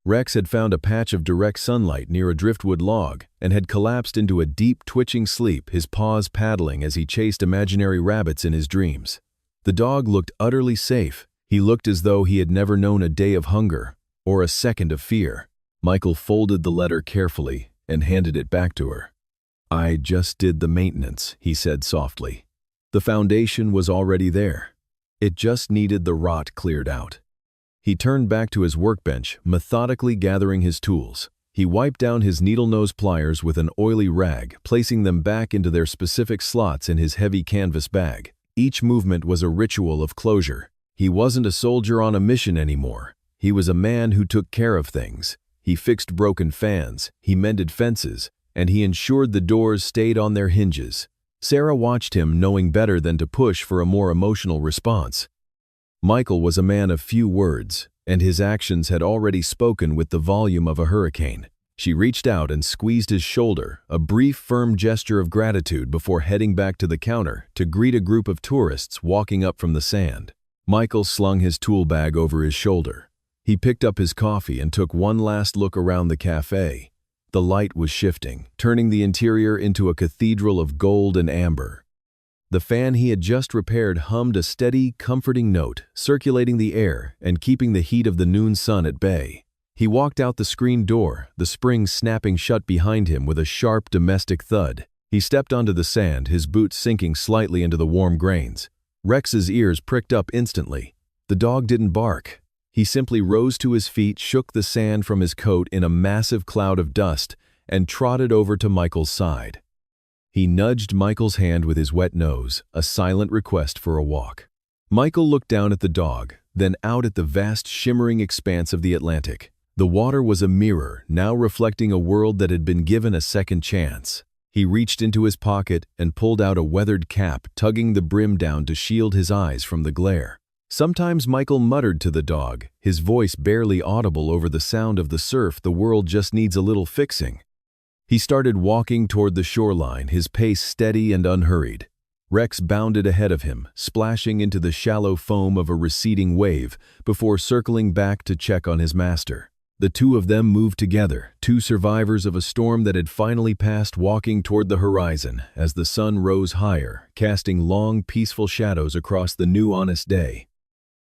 Rex had found a patch of direct sunlight near a driftwood log and had collapsed into a deep, twitching sleep, his paws paddling as he chased imaginary rabbits in his dreams. The dog looked utterly safe. He looked as though he had never known a day of hunger or a second of fear. Michael folded the letter carefully and handed it back to her. "I just did the maintenance," he said softly. The foundation was already there. It just needed the rot cleared out. He turned back to his workbench, methodically gathering his tools. He wiped down his needle-nose pliers with an oily rag, placing them back into their specific slots in his heavy canvas bag. Each movement was a ritual of closure. He wasn't a soldier on a mission anymore. He was a man who took care of things. He fixed broken fans, he mended fences, and he ensured the doors stayed on their hinges. Sarah watched him, knowing better than to push for a more emotional response. Michael was a man of few words, and his actions had already spoken with the volume of a hurricane. She reached out and squeezed his shoulder, a brief, firm gesture of gratitude before heading back to the counter to greet a group of tourists walking up from the sand. Michael slung his tool bag over his shoulder. He picked up his coffee and took one last look around the cafe. The light was shifting, turning the interior into a cathedral of gold and amber. The fan he had just repaired hummed a steady, comforting note, circulating the air and keeping the heat of the noon sun at bay. He walked out the screen door, the spring snapping shut behind him with a sharp domestic thud. He stepped onto the sand, his boots sinking slightly into the warm grains. Rex's ears pricked up instantly. The dog didn't bark. He simply rose to his feet, shook the sand from his coat in a massive cloud of dust, and trotted over to Michael's side. He nudged Michael's hand with his wet nose, a silent request for a walk. Michael looked down at the dog, then out at the vast shimmering expanse of the Atlantic. The water was a mirror, now reflecting a world that had been given a second chance. He reached into his pocket and pulled out a weathered cap, tugging the brim down to shield his eyes from the glare. Sometimes Michael muttered to the dog, his voice barely audible over the sound of the surf. "The world just needs a little fixing." He started walking toward the shoreline, his pace steady and unhurried. Rex bounded ahead of him, splashing into the shallow foam of a receding wave before circling back to check on his master. The two of them moved together, two survivors of a storm that had finally passed, walking toward the horizon as the sun rose higher, casting long, peaceful shadows across the new honest day.